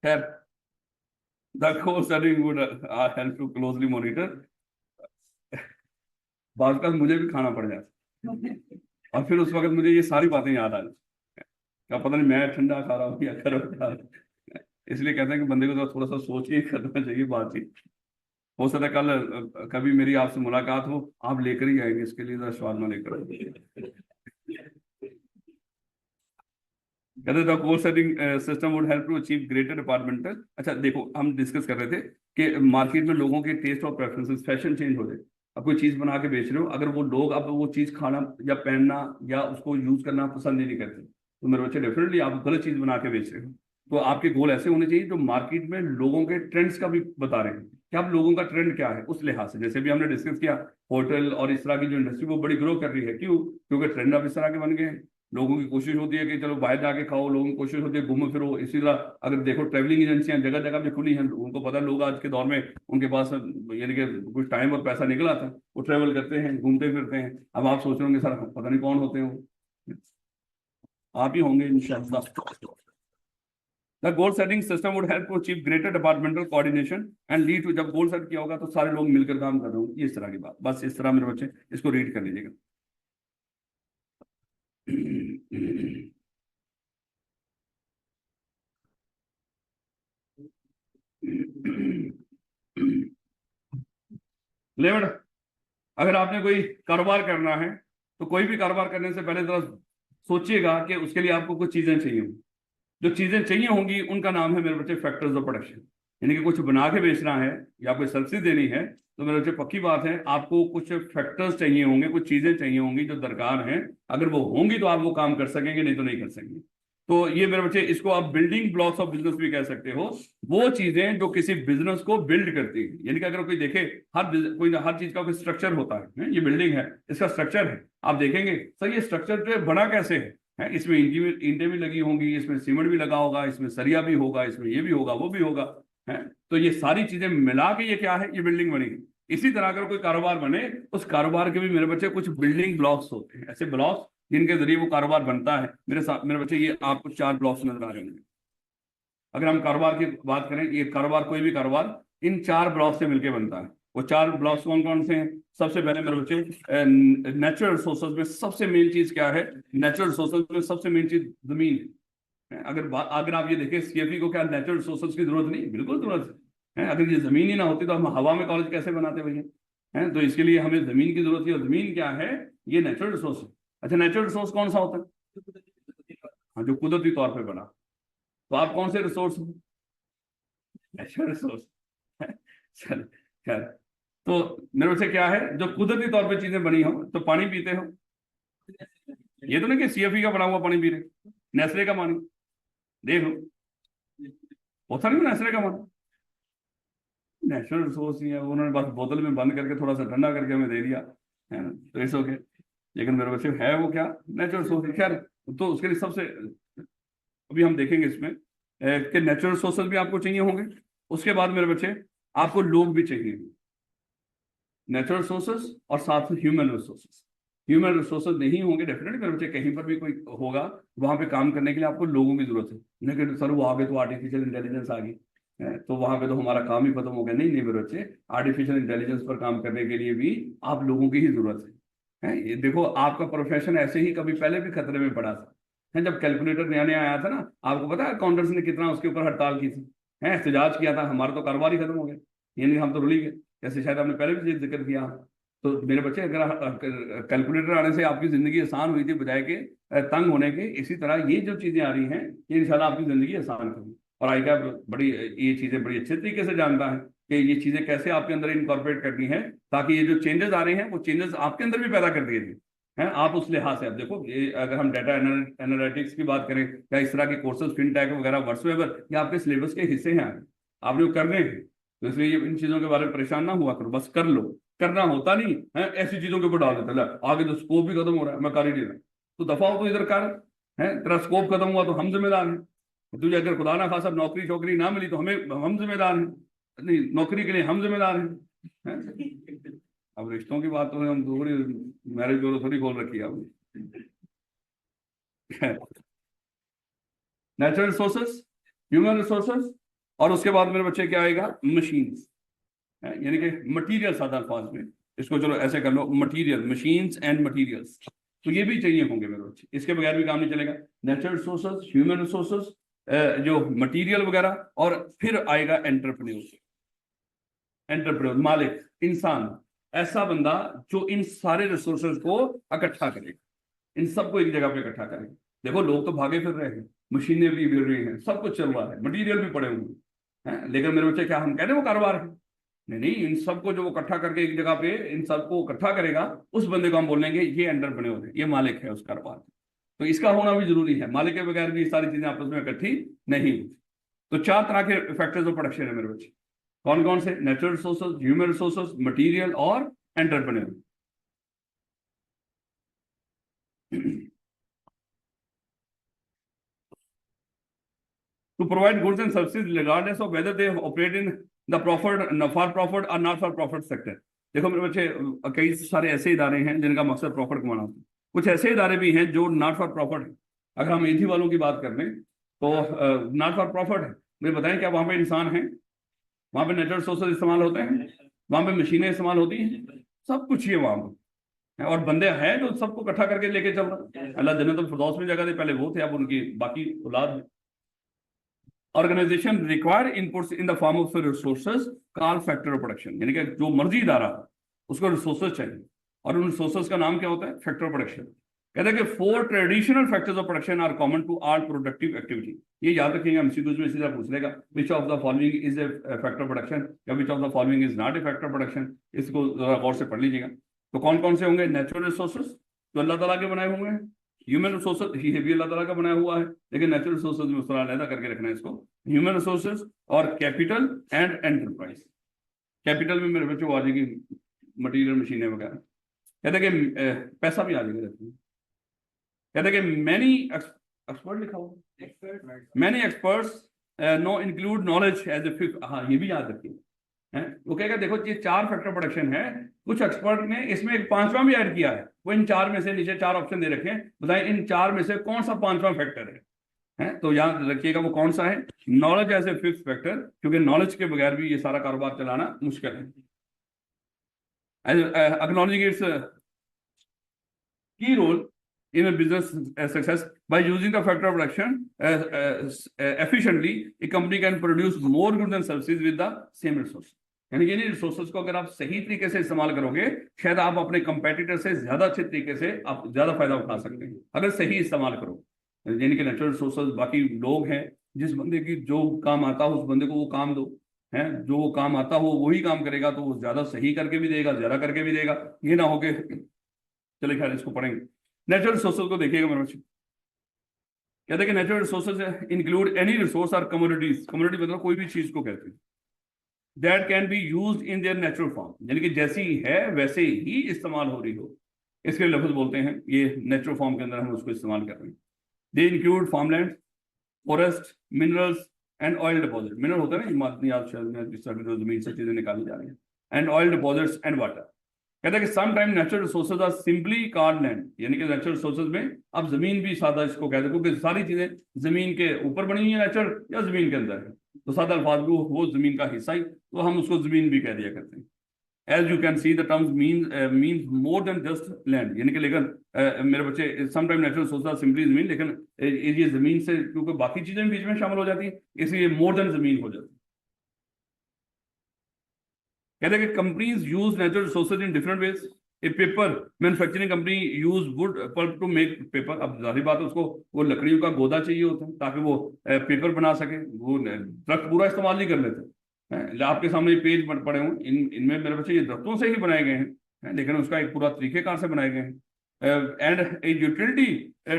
खैर, the course setting would help to closely monitor. बाद का मुझे भी खाना पड़ जाता और फिर उस वक्त मुझे ये सारी बातें याद आ जाती, क्या पता नहीं मैं ठंडा खा रहा हूँ या खा रहा हूँ। इसलिए कहते हैं कि बंदे को तो थोड़ा सा सोच के ही करना चाहिए बातचीत। हो सकता है कल कभी मेरी आपसे मुलाकात हो, आप लेकर ही आएंगे इसके लिए शवारमा लेकर आएंगे। कहते the course setting system would help to achieve greater departmental. अच्छा देखो, हम डिस्कस कर रहे थे कि मार्केट में लोगों के टेस्ट और प्रेफरेंसेस, फैशन चेंज हो जाए। अब कोई चीज बना के बेच रहे हो, अगर वो लोग अब वो चीज खाना या पहनना या उसको यूज करना पसंद ही नहीं करते, तो मेरे बच्चे डेफिनेटली आप गलत चीज बना के बेच रहे हो। तो आपके गोल ऐसे होने चाहिए जो मार्केट में लोगों के ट्रेंड्स का भी बता रहे हैं कि अब लोगों का ट्रेंड क्या है, उस लिहाज से। जैसे भी हमने डिस्कस किया, होटल और इस तरह की जो इंडस्ट्री वो बड़ी ग्रो कर रही है, क्यों? क्योंकि ट्रेंड अब इस तरह के बन गए हैं। लोगों की कोशिश होती है कि चलो बाहर जाके खाओ, लोगों की कोशिश होती है घूमो फिरो। इसी तरह अगर देखो ट्रैवलिंग एजेंसियां जगह जगह पे खुली हैं, उनको पता है लोग आज के दौर में उनके पास यानी कि कुछ टाइम और पैसा निकल आता है, वो ट्रैवल करते हैं, घूमते फिरते हैं। अब आप सोच रहे होंगे सर पता नहीं कौन होते हैं वो, आप ही होंगे इंशाल्लाह। The goal setting system would help to achieve greater departmental coordination and lead to, जब गोल सेट किया होगा तो सारे लोग मिलकर काम कर रहे होंगे, इस तरह की बात। बस इस तरह मेरे बच्चे इसको रीड कर लीजिएगा। लेवड, अगर आपने कोई कारोबार करना है तो कोई भी कारोबार करने से पहले जरा सोचिएगा कि उसके लिए आपको कुछ चीजें चाहिए होंगी। जो चीजें चाहिए होंगी उनका नाम है मेरे बच्चे फैक्टर्स ऑफ प्रोडक्शन। यानी कि कुछ बना के बेचना है या कोई सर्विस देनी है, तो मेरे बच्चे पक्की बात है आपको कुछ फैक्टर्स चाहिए होंगे, कुछ चीजें चाहिए होंगी जो दरकार हैं। अगर वो होंगी तो आप वो काम कर सकेंगे, नहीं तो नहीं कर सकेंगे। तो ये मेरे बच्चे, इसको आप बिल्डिंग ब्लॉक्स ऑफ बिजनेस भी कह सकते हो। वो चीजें जो किसी बिजनेस को बिल्ड करती है, यानी कि अगर कोई देखे हर चीज का कोई स्ट्रक्चर होता है, ये बिल्डिंग है, इसका स्ट्रक्चर है, आप देखेंगे सर ये स्ट्रक्चर जो है बना कैसे है, इसमें ईंटें भी लगी होंगी, इसमें सीमेंट भी लगा होगा, इसमें सरिया भी होगा, इसमें ये भी होगा वो भी होगा, है। तो ये सारी चीजें मिला के ये क्या है, ये बिल्डिंग बनेगी। इसी तरह अगर कोई कारोबार बने, उस कारोबार के भी मेरे बच्चे कुछ बिल्डिंग ब्लॉक्स होते हैं, ऐसे ब्लॉक्स जिनके जरिए वो कारोबार बनता है। मेरे साथ मेरे बच्चे, ये आपको 4 ब्लॉक्स नजर आ रहे होंगे। अगर हम कारोबार की बात करें, ये कारोबार, कोई भी कारोबार इन 4 ब्लॉक से मिलकर बनता है। वो 4 ब्लॉक्स कौन कौन से हैं? सबसे पहले मेरे बच्चे, नेचुरल रिसोर्सेज में सबसे मेन चीज क्या है? नेचुरल रिसोर्सेज में सबसे मेन चीज जमीन है। अगर आप ये देखें, सीएफई को क्या नेचुरल रिसोर्सेज की जरूरत नहीं? बिल्कुल जरूरत है। अगर ये जमीन ही ना होती तो हम हवा में कॉलेज कैसे बनाते भैया? है, तो इसके लिए हमें जमीन की जरूरत है। और जमीन क्या है? ये नेचुरल रिसोर्स है। अच्छा, नेचुरल रिसोर्स कौन सा होता है? हाँ, जो कुदरती तौर पे बना। तो आप कौन से रिसोर्स? Natural resource. चल, खैर, तो मेरे बच्चे क्या है, जो कुदरती तौर पे चीजें बनी हो, तो पानी पीते हो, ये तो नहीं कि सीएफई का बना हुआ पानी पी रहे, नेस्ले का पानी देख लो, होता नहीं नेस्ले का पानी। नेचुरल रिसोर्स ही है, उन्होंने बस बोतल में बंद करके थोड़ा सा ठंडा करके हमें दे दिया, है ना, तो इट्स ओके। लेकिन मेरे बच्चे है वो क्या? Natural resource. खैर, तो उसके लिए सबसे, अभी हम देखेंगे इसमें कि नेचुरल रिसोर्सेज भी आपको चाहिए होंगे। उसके बाद मेरे बच्चे आपको लोग भी चाहिए, नेचुरल रिसोर्सेज और साथ में ह्यूमन रिसोर्सेज। ह्यूमन रिसोर्सेज नहीं होंगे डेफिनेटली मेरे बच्चे, कहीं पर भी कोई होगा वहां पे काम करने के लिए आपको लोगों की जरूरत है। लेकिन सर वो आगे तो आर्टिफिशियल इंटेलिजेंस आ गई तो वहां पे तो हमारा काम ही खत्म हो गया। नहीं नहीं मेरे बच्चे, आर्टिफिशियल इंटेलिजेंस पर काम करने के लिए भी आप लोगों की ही जरूरत है। ये देखो आपका प्रोफेशन ऐसे ही कभी पहले भी खतरे में पड़ा था, है जब कैलकुलेटर नया नया आया था ना, आपको पता है अकाउंटेंट्स ने कितना उसके ऊपर हड़ताल की थी, है एहतजाज किया था, हमारा तो कारोबार ही खत्म हो गया, यानी हम तो रुल ही गए। जैसे शायद आपने पहले भी जिक्र किया। तो मेरे बच्चे अगर कैलकुलेटर आने से आपकी जिंदगी आसान हुई थी बजाय के तंग होने के, इसी तरह ये जो चीजें आ रही हैं ये इंशाल्लाह आपकी जिंदगी आसान करेगी। और आई कैप बड़ी ये चीजें बड़ी अच्छे तरीके से जानता है कि ये चीजें कैसे आपके अंदर इनकॉर्पोरेट करनी है, ताकि ये जो चेंजेस आ रहे हैं वो चेंजेस आपके अंदर भी पैदा कर दिए थे हैं। आप उस लिहाज से अब देखो, ये अगर हम डाटा एनालिटिक्स की बात करें या इस तरह के कोर्सेज फिनटेक वगैरह व्हाट्सएवर, ये आपके सिलेबस के हिस्से हैं, आपने वो करने हैं। तो इसलिए इन चीजों के बारे में परेशान ना हुआ करो, बस कर लो। करना होता नहीं है, ऐसी चीजों के ऊपर डाल देता है, आगे तो स्कोप भी खत्म हो रहा है, मैं कर ही नहीं रहा, तो दफा हो तो इधर कर, है तेरा स्कोप खत्म हुआ तो हम जिम्मेदार हैं। तुझे अगर खुदा ना खासा नौकरी शौकरी ना मिली तो हम जिम्मेदार हैं, नहीं नौकरी के लिए हम जिम्मेदार हैं, है? अब रिश्तों की बात तो हम थोड़ी मैरिज ब्यूरो थोड़ी खोल रखी है नेचुरल रिसोर्सेस, ह्यूमन रिसोर्सेस, और उसके बाद मेरे बच्चे क्या आएगा, मशीन्स, यानी कि मटीरियल, सादा अल्फाज में इसको चलो ऐसे कर लो, मटीरियल, मशीन्स एंड मटीरियल्स, तो ये भी चाहिए होंगे मेरे बच्चे, इसके बगैर भी काम नहीं चलेगा। नेचुरल रिसोर्सेज, ह्यूमन रिसोर्सेज, जो मटीरियल वगैरह, और फिर आएगा एंटरप्रेन्योर। एंटरप्रेन्योर मालिक, इंसान, ऐसा बंदा जो इन सारे रिसोर्सेज को इकट्ठा करेगा, इन सबको एक जगह पे इकट्ठा करेगा। देखो लोग तो भागे फिर रहे हैं, मशीनें भी गिर रही हैं, सब कुछ चल रहा है, मटीरियल भी पड़े हुए हैं, लेकिन मेरे बच्चे क्या हम कह रहे हैं वो कारोबार है? नहीं नहीं, इन सबको जो वो इकट्ठा करके एक जगह पे इन सबको इकट्ठा करेगा, उस बंदे को हम बोलेंगे ये एंटरप्रेन्योर है, ये मालिक है उस कारोबार। तो इसका होना भी जरूरी है, मालिक के बगैर भी ये सारी चीजें आपस में इकट्ठी नहीं होती। तो 4 तरह के फैक्टर्स ऑफ प्रोडक्शन है मेरे बच्चे, कौन कौन से, natural resources, human resources, material और entrepreneur. To provide goods and services regardless of whether they operate in the profit, for profit or not for profit sector। देखो मेरे बच्चे, कई सारे ऐसे इदारे हैं जिनका मकसद प्रॉफिट कमाना होता है, कुछ ऐसे इदारे भी हैं जो नॉट फॉर प्रॉफिट है। अगर हम ईथी वालों की बात कर लें तो नॉट फॉर प्रॉफिट है। मुझे बताएं क्या वहां पे इंसान है, वहां पे नेचुरल रिसोर्सेज इस्तेमाल होते हैं, वहां पे मशीनें इस्तेमाल होती हैं, सब कुछ ये वहां पर, और बंदे हैं जो सबको इकट्ठा करके लेके चल रहे हैं। अल्लाह जन्नतुल फिरदौस में जगह दे, पहले वो थे, अब उनकी बाकी औलाद है। Organisation require inputs in the form of resources call factor of production, यानी कि जो मर्जी इदारा उसको रिसोर्सेज चाहिए, और उन रिसोर्सेज का नाम क्या होता है, फैक्टर ऑफ प्रोडक्शन। कहते हैं कि 4 traditional factors of production are common to all productive activity. ये याद रखिएगा, एमसीक्यूज में सीधा पूछ लेगा, which of the following is a factor of production या which of the following is not a factor of production. इसको जरा गौर से पढ़ लीजिएगा। तो कौन कौन से होंगे, नेचुरल रिसोर्सेज जो अल्लाह ताला के बनाए हुए हैं, ह्यूमन रिसोर्सेज ये भी अल्लाह ताला का बनाया हुआ है, लेकिन नेचुरल रिसोर्सेज में उस तरह अलग करके रखना है इसको, ह्यूमन रिसोर्सेज और कैपिटल एंड एंटरप्राइज। कैपिटल में मेरे बच्चों आ जाएगी मटीरियल, मशीनें वगैरह। कहते हैं कि पैसा भी आ जाएगा, कहते हैं कि मैनी एक्सपर्ट लिखा हुआ, many experts no include knowledge as a fifth. हाँ ये भी याद रखिए, वो कहेगा देखो ये 4 फैक्टर प्रोडक्शन है, कुछ एक्सपर्ट ने इसमें एक 5वां भी ऐड किया है, वो इन 4 में से, नीचे 4 ऑप्शन दे रखे हैं, बताएं इन 4 में से कौन सा 5वां फैक्टर है? तो याद रखिएगा वो कौन सा है, knowledge as a fifth factor, क्योंकि नॉलेज के बगैर भी ये सारा कारोबार चलाना मुश्किल है। Acknowledging its key role in a business success by using the factor of production efficiently, a company can produce more goods and services with the same resource। यानी कि इन रिसोर्सेज को अगर आप सही तरीके से इस्तेमाल करोगे, शायद आप अपने कंपेटिटर से ज्यादा अच्छे तरीके से आप ज्यादा फायदा उठा सकते हैं अगर सही इस्तेमाल करो। यानी कि नेचुरल रिसोर्सेज, बाकी लोग हैं, जिस बंदे की जो काम आता हो उस बंदे को वो काम दो, है जो वो काम आता हो वही काम करेगा, तो वो ज्यादा सही करके भी देगा, ज्यादा करके भी देगा। ये ना हो के, चलिए खैर इसको पढ़ेंगे। नेचुरल रिसोर्सेज को देखिएगा मेरे बच्चे, कहते हैं कि natural resources include any resource और कमोडिटीज। कमोडिटी मतलब कोई भी चीज को कहते हैं, that can be used in their natural form, यानी कि जैसी है वैसे ही इस्तेमाल हो रही हो, इसके लफ्ज बोलते हैं, ये नेचुरल फॉर्म के अंदर हम उसको इस्तेमाल कर रहे हैं। They include farmland, forest, minerals, and oil deposit, mineral होता है ना मादनी जो जमीन से चीजें निकाली जा रही है, and oil deposits and water. कहता है कि some time natural resources are simply called land, यानी कि नेचुरल रिसोर्सेज में अब जमीन भी सादा इसको कहते हैं, क्योंकि सारी चीजें जमीन के ऊपर बनी हुई है नेचुरल या जमीन के अंदर है, तो सादा अल्फाज भी वो जमीन का हिस्सा ही, तो हम उसको जमीन भी कह दिया करते हैं। As you can see, the terms means more than just land, यानी कि लेकिन मेरे बच्चे समटाइम नेचुरल सोचता सिंपली जमीन, लेकिन ये जमीन से क्योंकि बाकी चीजें बीच में शामिल हो जाती हैं, इसलिए मोर देन जमीन हो जाती है। कहते हैं कि companies use natural resources in different ways. A paper manufacturing company use wood pulp to make paper. अब जाहिर बात है उसको वो लकड़ियों का गोदा चाहिए होता है ताकि वो पेपर बना सके, वो दरख्त पूरा इस्तेमाल नहीं कर लेते। आपके सामने ये पेज पड़े हुए, इनमें मेरे बच्चे ये दरख्तों से ही बनाए गए हैं, लेकिन उसका एक पूरा तरीकेकार से बनाए गए हैं। And A utility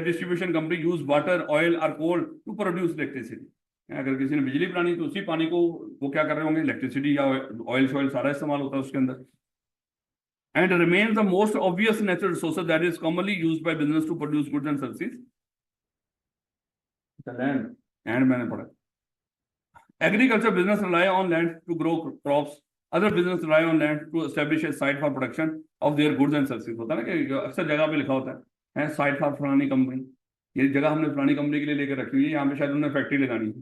distribution company use water, oil और कोल टू प्रोड्यूस इलेक्ट्रिसिटी। अगर किसी ने बिजली बनानी तो उसी पानी को वो क्या कर रहे होंगे, इलेक्ट्रिसिटी या ऑयल शॉयल सारा इस्तेमाल होता है उसके अंदर। And remain the most obvious natural resources that is commonly used by business to produce goods and services, land. And मैंने पढ़ा agriculture business rely on land to grow crops, other business rely on land to establish a site for production of their goods and services। होता है ना कि अक्सर जगह पे लिखा होता है साइट फॉर फलानी कंपनी, ये जगह हमने फलानी कंपनी के लिए लेकर रखी हुई है, यहाँ पे शायद उन्होंने फैक्ट्री लगानी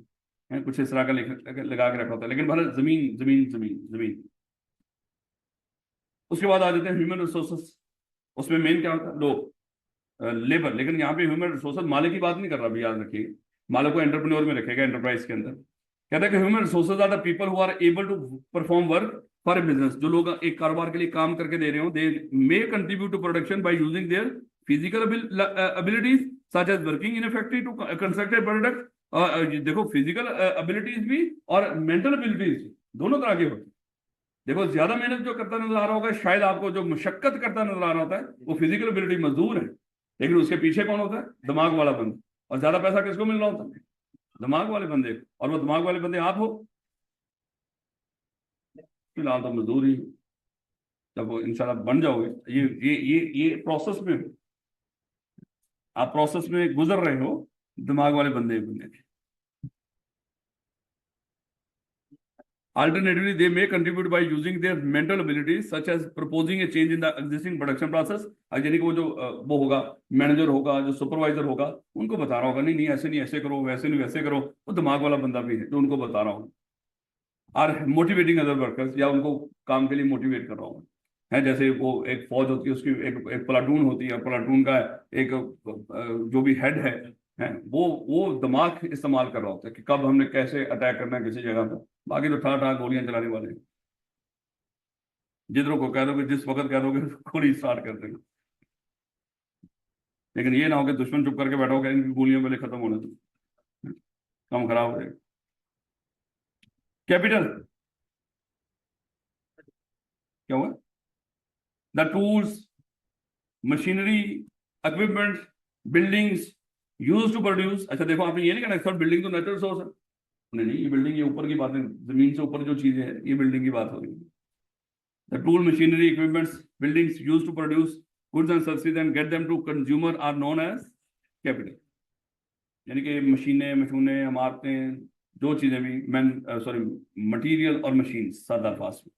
है, कुछ इस तरह का लगा के रखा होता है, लेकिन भले जमीन जमीन जमीन जमीन। उसके बाद आ जाते हैं ह्यूमन रिसोर्सेस, उसमें मेन क्या होता है, लोग, लेबर। लेकिन यहाँ पे ह्यूमन रिसोर्सेज मालिक की बात नहीं कर रहा, भी याद रखिए, मालिक को एंटरप्रेन्योर में रखेगा एंटरप्राइज के अंदर। कहता है कि human resources are the people who are able to perform work for a business. जो लोग एक कारोबार के लिए काम करके दे रहे हो, they may contribute to production by using their physical abilities such as working in a factory to construct a product. देखो फिजिकल एबिलिटीज भी और मेंटल एबिलिटीज दोनों तरह के होते हैं। देखो ज्यादा मेहनत जो करता नजर आ रहा होगा, शायद आपको जो मुशक्कत करता नजर आ रहा होता है वो फिजिकल एबिलिटी मजदूर है, लेकिन उसके पीछे कौन होता है, दिमाग वाला बंदा। और ज्यादा पैसा किसको मिल रहा होता है, दिमाग वाले बंदे, और वो दिमाग वाले बंदे आप हो। फिलहाल तो मजदूर ही, जब वो इंशाल्लाह बन जाओगे, ये प्रोसेस में आप प्रोसेस में गुजर रहे हो, दिमाग वाले बंदे बनने। Alternatively, they may contribute by using their mental abilities, such as proposing a change in the existing production process। यानी कि वो जो वो होगा, मैनेजर होगा, जो सुपरवाइजर होगा, उनको बता रहा होगा नहीं नहीं ऐसे नहीं ऐसे करो, वैसे नहीं वैसे करो, वो दिमाग वाला बंदा भी है जो उनको बता रहा होगा। और मोटिवेटिंग अदर वर्कर्स, या उनको काम के लिए मोटिवेट कर रहा होगा, है जैसे वो एक फौज होती है, उसकी एक प्लाटून होती है, प्लाटून का एक जो भी हेड है वो दिमाग इस्तेमाल कर रहा होता है कि कब हमने कैसे अटैक करना है किसी जगह पर। बाकी तो ठा ठा गोलियां चलाने वाले, जिधरों को कह दोगे, जिस वक्त कह दोगे गोली स्टार्ट कर देंगे। लेकिन ये ना हो कि दुश्मन चुप करके बैठा होगा, इनकी गोलियां पहले खत्म होने तो काम खराब हो जाएगा। कैपिटल क्या हुआ, the tools, machinery, equipment, buildings use to produce. अच्छा देखो, आपने ये नहीं कहना सर बिल्डिंग तो नेचुरल सोर्स है, नहीं, ये बिल्डिंग, ये ऊपर की बात है, जमीन से ऊपर जो चीजें हैं ये बिल्डिंग की बात हो रही है। The tool, machinery, equipments, buildings use to produce goods and services and get them to consumer are known as capital. यानी कि मशीनें, मशीनें, इमारतें, जो चीजें भी मटीरियल और मशीन, सादा अल्फाज में।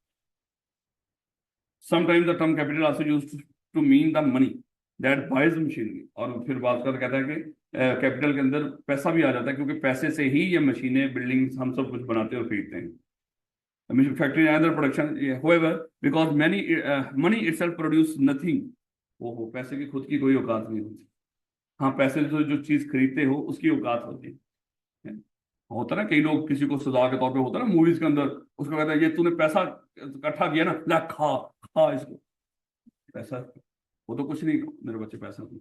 Sometimes the term capital also used to mean the money that buys machinery. और फिर बात कर कहता है कि कैपिटल के अंदर पैसा भी आ जाता है, क्योंकि पैसे से ही ये मशीनें, बिल्डिंग्स, हम सब कुछ बनाते और खरीदते हैं। Factory and production, however, because money itself produce nothing। वो पैसे की खुद की कोई औकात नहीं होती। हाँ, पैसे से जो चीज खरीदते हो उसकी औकात होती है। होता ना, कई लोग किसी को सजा के तौर पे, होता ना मूवीज के अंदर, उसको कहता है ये तूने पैसा इकट्ठा किया ना, ला खा खा इसको। पैसा वो तो कुछ नहीं, मेरे बच्चे पैसा नहीं।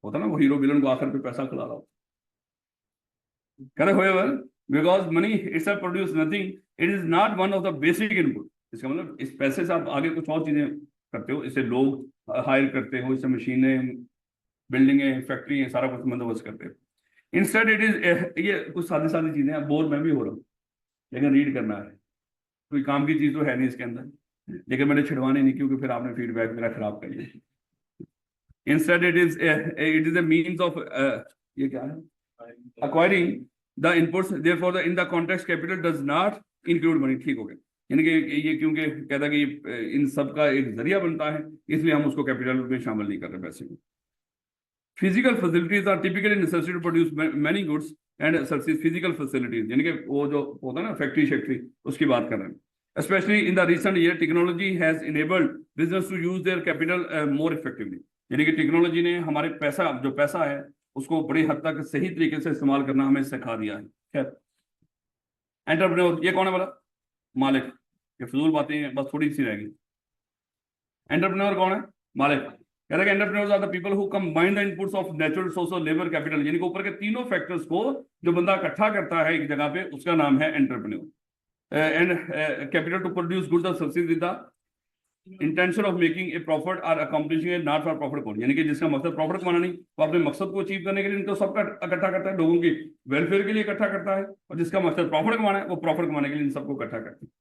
होता ना, वो हीरो विलन को आखिर पे पैसा खिला रहा होता। Correct, however, because money itself produce nothing, it is not one of the basic input। इसका मतलब इस पैसे से आप आगे कुछ और चीजें करते हो, इससे लोग हायर करते हो, इससे मशीनें, बिल्डिंगें, फैक्ट्री, सारा कुछ बंदोबस्त करते हो। इंस्टेड इट इज, ये कुछ सादी सादी चीजें हैं, बोर मैं भी हो रहा हूँ, लेकिन रीड करना है, कोई काम की चीज तो है नहीं इसके अंदर, लेकिन मैंने छिड़वाने नहीं, क्योंकि फिर आपने फीडबैक मेरा खराब कर दिया। Instead it is a means of, ये क्या है, acquiring the inputs, therefore the in the context capital does not include money। ठीक हो गया, यानी कि ये क्योंकि कहता है कि इन सब का एक जरिया बनता है, इसलिए हम उसको कैपिटल में शामिल नहीं कर रहे पैसे को। Physical facilities are typically necessary to produce many goods and services. Physical facilities यानी कि वो जो होता है ना फैक्ट्री उसकी बात कर रहे हैं। Especially in the recent year, technology has enabled business to use their capital more effectively। यानी कि टेक्नोलॉजी ने हमारे पैसा है उसको बड़ी हद तक सही तरीके से इस्तेमाल करना हमें सिखा दिया है। खैर, एंटरप्रेन्योर ये कौन है बोला? मालिक। ये फजूल बातें हैं, बस थोड़ी सी रहेगी। एंटरप्रेन्योर कौन है? मालिक। कहता है कि entrepreneurs are the people who combine the inputs of natural resource और लेबर कैपिटल। यानी कि ऊपर के तीनों फैक्टर्स को जो बंदा इकट्ठा करता है एक जगह पे, उसका नाम है entrepreneur. and capital to produce goods or services with the intention of making a profit or accomplishing a not for profit goal। यानी कि जिसका मकसद प्रॉफिट कमाना नहीं, वो अपने मकसद को अचीव करने के लिए इनको सबका इकट्ठा करता है, लोगों की वेलफेयर के लिए इकट्ठा करता है, और जिसका मकसद प्रॉफिट कमाना है वो प्रॉफिट कमाने के लिए इन सबको इकट्ठा करते हैं।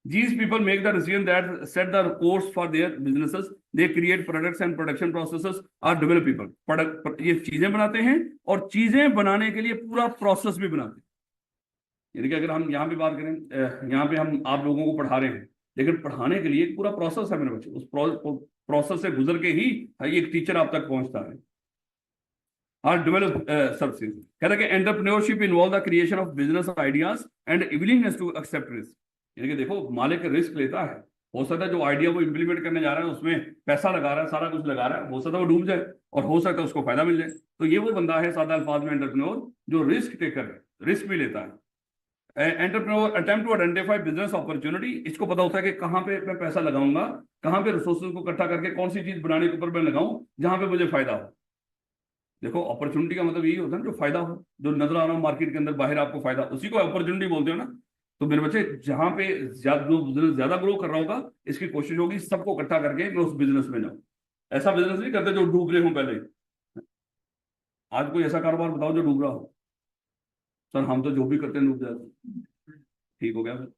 These people make the decision that set the course for their businesses। They create products and production processes or develop people। Product ये चीजें बनाते हैं और चीजें बनाने के लिए पूरा प्रोसेस भी बनाते हैं। यानी कि अगर हम यहाँ पे बात करें, यहाँ पे हम आप लोगों को पढ़ा रहे हैं, लेकिन पढ़ाने के लिए एक पूरा प्रोसेस है मेरे बच्चे। उस प्रोसेस से गुजर के ही एक टीचर आप तक पहुंचता है। और डेवलप सर्विसेज। कहता है कि entrepreneurship involve the creation of business ideas and willingness to accept risk. यानी कि देखो मालिक रिस्क लेता है, हो सकता है जो आइडिया वो इंप्लीमेंट करने जा रहा है उसमें पैसा लगा रहा है, सारा कुछ लगा रहा है, हो सकता है वो डूब जाए और हो सकता है उसको फायदा मिल जाए। तो ये वो बंदा है सादा अल्फाज में एंटरप्रेन्योर, जो रिस्क टेकर है, रिस्क भी लेता है। Entrepreneur attempt to identify business opportunity. इसको पता होता है कि कहाँ पे मैं पैसा लगाऊंगा, कहाँ पे रिसोर्सेज को इकट्ठा करके कौन सी चीज बनाने के ऊपर मैं लगाऊं जहां पे मुझे फायदा हो। देखो अपॉर्चुनिटी का मतलब यही होता है ना, जो फायदा हो, जो नजर आ रहा हो मार्केट के अंदर बाहर आपको फायदा, उसी को अपॉर्चुनिटी बोलते हो ना। तो मेरे बच्चे जहां पे ज्यादा ग्रो कर रहा होगा, इसकी कोशिश होगी सबको इकट्ठा करके मैं उस बिजनेस में जाऊं। ऐसा बिजनेस नहीं करते जो डूब रहे हो पहले। आज कोई ऐसा कारोबार बताओ जो डूब रहा हो। सर हम तो जो भी करते हैं डूब जाते। ठीक हो गया फिर।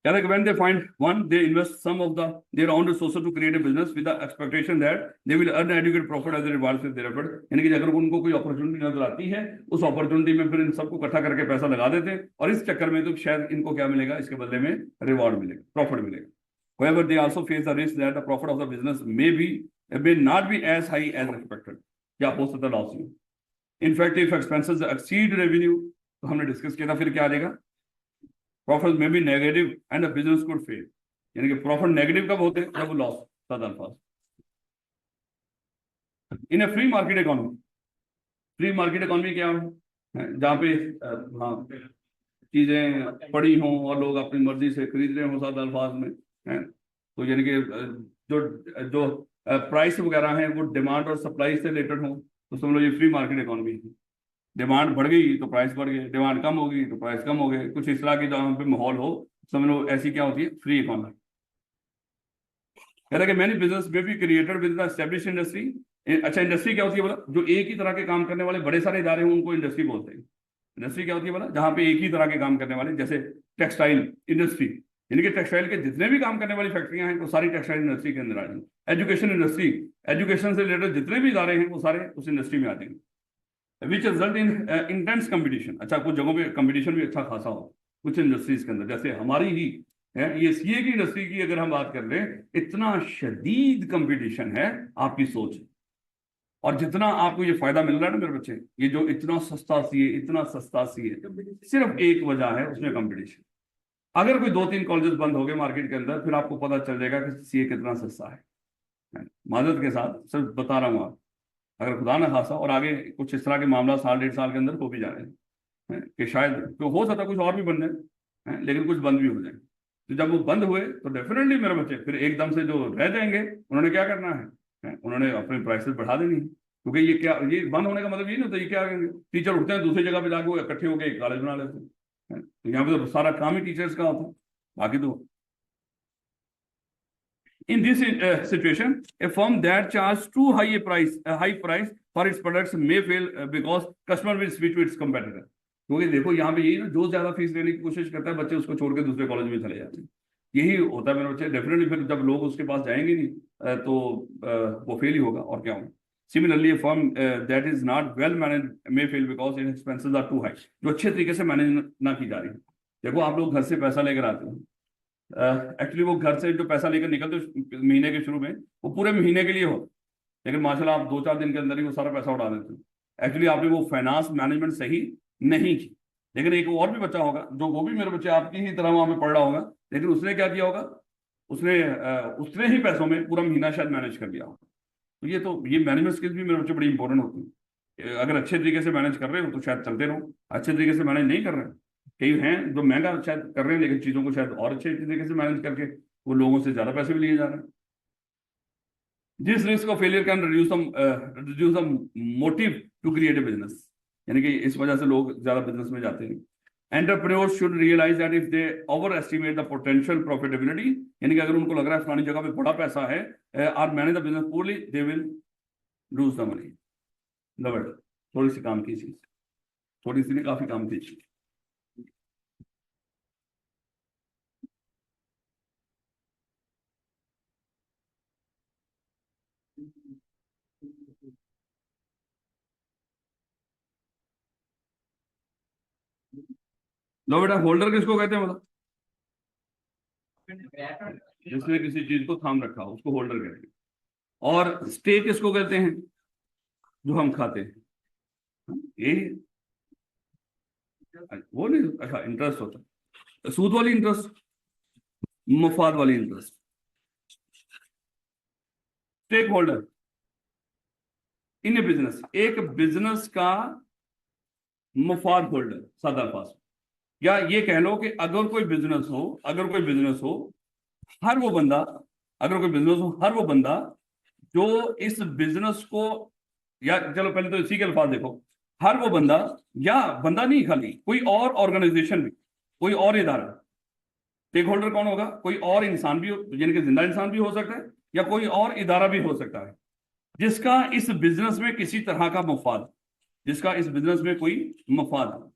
When they find one, they invest some of their own resources to create a business with the expectation that they will earn adequate profit as a reward for their effort। यानी कि अगर उनको कोई अपॉर्चुनिटी नजर आती है, उस opportunity में फिर इन सबको इकट्ठा करके पैसा लगा देते हैं, और इस चक्कर में तो शायद इनको क्या मिलेगा, इसके बदले में रिवॉर्ड मिलेगा, प्रॉफिट मिलेगा। However, they also face the risk that the profit of the business may not be as high as expected। क्या हो सकता है लॉस में। In fact, if expenses exceed revenue, तो हमने डिस्कस किया था, फिर क्या आ जाएगा, प्रॉफिट में भी negative and the business could fail. यानी कि प्रॉफिट नेगेटिव कब होते हैं, जब वो लॉस सादा अल्फाज। In a free market economy. Free market economy क्या है, जहाँ पे हाँ चीजें पड़ी हों और लोग अपनी मर्जी से खरीद रहे हों सादा अल्फाज में है। तो यानी कि जो जो प्राइस वगैरह हैं वो डिमांड और सप्लाई से रिलेटेड हो, तो समझ लो ये फ्री मार्केट इकोनॉमी है। डिमांड बढ़ गई तो प्राइस बढ़ गए, डिमांड कम होगी तो प्राइस कम हो गए, कुछ इस तरह की जहाँ पे माहौल हो, समझ लो ऐसी क्या होती है, फ्री इकोनॉमी। कहता है कि मैनी बिजनेस में भी created with the established industry. अच्छा इंडस्ट्री क्या होती है बोला, जो एक ही तरह के काम करने वाले बड़े सारे इदारे हैं उनको इंडस्ट्री बोलते हैं। इंडस्ट्री क्या होती है बोला, जहाँ पे एक ही तरह के काम करने वाले, जैसे टेक्सटाइल इंडस्ट्री, यानी कि टेक्सटाइल के जितने भी काम करने वाली फैक्ट्रियां हैं वो सारी टेक्सटाइल इंडस्ट्री के अंदर आ जाएंगी। एजुकेशन इंडस्ट्री, एजुकेशन से रिलेटेड जितने भी इदारे हैं वो सारे उस इंडस्ट्री में आ जाएंगे। Which result in intense competition. अच्छा कुछ जगहों पे कंपटीशन भी अच्छा खासा हो कुछ इंडस्ट्रीज के अंदर, जैसे हमारी ही है ये सीए की इंडस्ट्री की अगर हम बात कर लें, इतना शदीद कंपटीशन है, आपकी सोच। और जितना आपको ये फायदा मिल रहा है ना मेरे बच्चे, ये जो इतना सस्ता सीए, इतना सस्ता सीए, सिर्फ एक वजह है, उसमें कंपटीशन। अगर कोई 2-3 कॉलेजेस बंद हो गए मार्केट के अंदर, फिर आपको पता चल जाएगा कि सीए कितना सस्ता है। माजरत के साथ सिर्फ बता रहा हूँ, आप अगर खुदा ना खासा और आगे कुछ इस तरह के मामला 1.5-1.5 साल के अंदर हो भी जा रहे हैं कि शायद तो हो सकता कुछ और भी बन जाए, लेकिन कुछ बंद भी हो जाए। तो जब वो बंद हुए तो डेफिनेटली मेरे बच्चे फिर एकदम से जो रह जाएंगे उन्होंने क्या करना है, उन्होंने अपनी प्राइसेस बढ़ा देनी है। क्योंकि ये बंद होने का मतलब ये नहीं होता, ये क्या करेंगे, टीचर उठते हैं दूसरी जगह पे जाके इकट्ठे होकर कॉलेज बना लेते हैं। तो यहाँ पे तो सारा काम ही टीचर्स का होता है, बाकी तो। In this situation, a firm that charges too high price for its products may fail because customer will switch to its competitor। क्योंकि देखो यहाँ पे यही ना, जो ज्यादा फीस लेने की कोशिश करता है, बच्चे उसको छोड़ के दूसरे कॉलेज में चले जाते हैं। यही होता है मेरे बच्चे, डेफिनेटली फिर जब लोग उसके पास जाएंगे नहीं तो वो फेल ही होगा, और क्या होगा। Similarly, a firm that is not well managed may fail because its expenses are too high. जो अच्छे तरीके से मैनेज ना की जा रही है। देखो आप लोग घर से पैसा लेकर आते हो, एक्चुअली वो घर से जो पैसा लेकर निकलते हो महीने के शुरू में, वो पूरे महीने के लिए हो, लेकिन माशाल्लाह आप 2-4 दिन के अंदर ही वो सारा पैसा उड़ा देते हो। एक्चुअली आपने वो फाइनेंस मैनेजमेंट सही नहीं की। लेकिन एक और भी बच्चा होगा जो वो भी मेरे बच्चे आपकी ही तरह वहां पे पढ़ रहा होगा, लेकिन उसने क्या किया होगा, उसने उतने ही पैसों में पूरा महीना शायद मैनेज कर लिया होगा। तो ये मैनेजमेंट स्किल्स भी मेरे बच्चे बड़ी इंपॉर्टेंट होती है। अगर अच्छे तरीके से मैनेज कर रहे हो तो शायद चलते रहो, अच्छे तरीके से मैनेज नहीं कर रहे हैं, कई हैं जो महंगा शायद कर रहे हैं लेकिन चीजों को शायद और अच्छे तरीके से मैनेज करके वो लोगों से ज्यादा पैसे भी लिए जा रहे हैं। This risk of failure can reduce the motive to create a business, यानी कि इस वजह से लोग ज्यादा बिजनेस में जाते हैं। Entrepreneurs should realise that if they overestimate the potential profitability, यानी कि अगर उनको लग रहा है फलानी जगह पे बड़ा पैसा है और manage the business पूरली, they will lose the money. Love it, थोड़ी सी काम की चीज, थोड़ी सी नहीं काफी काम की चीज। लो बेटा, होल्डर किसको कहते हैं मतलब, जिसने किसी चीज को थाम रखा उसको होल्डर कहते हैं। और स्टे किसको कहते हैं, जो हम खाते हैं, ये वो नहीं, अच्छा इंटरेस्ट होता है, सूद वाली इंटरेस्ट, मुफाद वाली interest. Stakeholder in a business, एक बिजनेस का मुफाद होल्डर, सादा अल्फाज, या ये कह लो कि अगर कोई बिजनेस हो, हर वो बंदा, अगर कोई बिजनेस हो, हर वो बंदा जो इस बिजनेस को, या चलो पहले तो इसी के अल्फाज देखो, हर वो बंदा, या बंदा नहीं खाली कोई और ऑर्गेनाइजेशन भी, कोई और इदारा, स्टेक होल्डर कौन होगा, कोई और इंसान भी, यानी कि जिंदा इंसान भी हो सकता है या कोई और इदारा भी हो सकता है, जिसका इस बिजनेस में किसी तरह का मुफाद, जिसका इस बिजनेस में कोई मुफाद,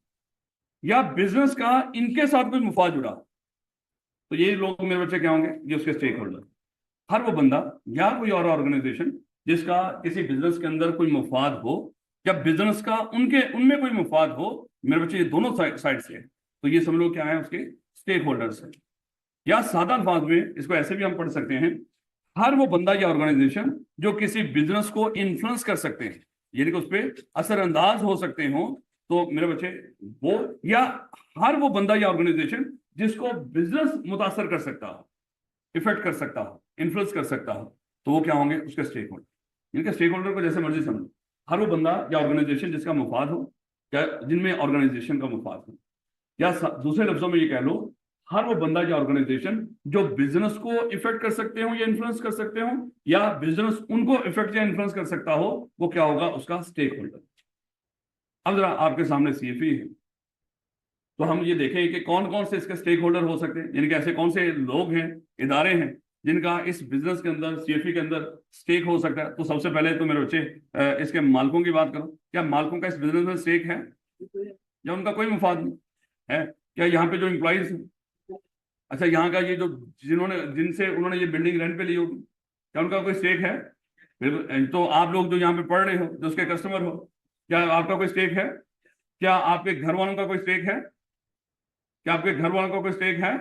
या बिजनेस का इनके साथ कोई मुफाद जुड़ा, तो ये लोग मेरे बच्चे क्या होंगे, ये उसके स्टेक होल्डर। हर वो बंदा या कोई और ऑर्गेनाइजेशन जिसका किसी बिजनेस के अंदर कोई मुफाद हो, या बिजनेस का उनमें कोई मुफाद हो, मेरे बच्चे ये दोनों साइड से, तो ये सब लोग क्या है, उसके स्टेक होल्डर्स है। या सादा अल्फाज में इसको ऐसे भी हम पढ़ सकते हैं, हर वो बंदा या ऑर्गेनाइजेशन जो किसी बिजनेस को इन्फ्लुएंस कर सकते हैं, यानी कि उस पर असरअंदाज हो सकते हो, तो मेरे बच्चे वो, या हर वो बंदा या ऑर्गेनाइजेशन जिसको बिजनेस मुतासर कर सकता हो, इफेक्ट कर सकता हो, इन्फ्लुएंस कर सकता हो, तो वो क्या होंगे, उसके स्टेक होल्डर। इनके स्टेक होल्डर को जैसे मर्जी समझो, हर वो बंदा या ऑर्गेनाइजेशन जिसका मुफाद हो, या जिनमें ऑर्गेनाइजेशन का मुफाद हो, या दूसरे लफ्जों में ये कह लो, हर वो बंदा या ऑर्गेनाइजेशन जो बिजनेस को इफेक्ट कर सकते हो या इन्फ्लुएंस कर सकते हो, या बिजनेस उनको इफेक्ट या इन्फ्लुएंस कर सकता हो, वो क्या होगा, उसका स्टेक होल्डर। अब जरा आपके सामने सीएफई है, तो हम ये देखें कि कौन कौन से इसके स्टेक होल्डर हो सकते हैं, यानी कि ऐसे कौन से लोग हैं, इदारे हैं जिनका इस बिजनेस के अंदर, सीएफई के अंदर स्टेक हो सकता है। तो सबसे पहले तो मेरे बच्चे इसके मालिकों की बात करो, क्या मालिकों का इस बिजनेस में स्टेक है, या उनका कोई मुफाद नहीं है? क्या यहाँ पे जो एम्प्लॉइज, अच्छा यहाँ का ये जो जिनसे उन्होंने ये बिल्डिंग रेंट पे ली होगी, क्या उनका कोई स्टेक है? तो आप लोग जो यहाँ पे पढ़ रहे हो, जो उसके कस्टमर हो, क्या आपका कोई स्टेक है? क्या आपके घर वालों का कोई स्टेक है? क्या आपके घर वालों का कोई स्टेक है?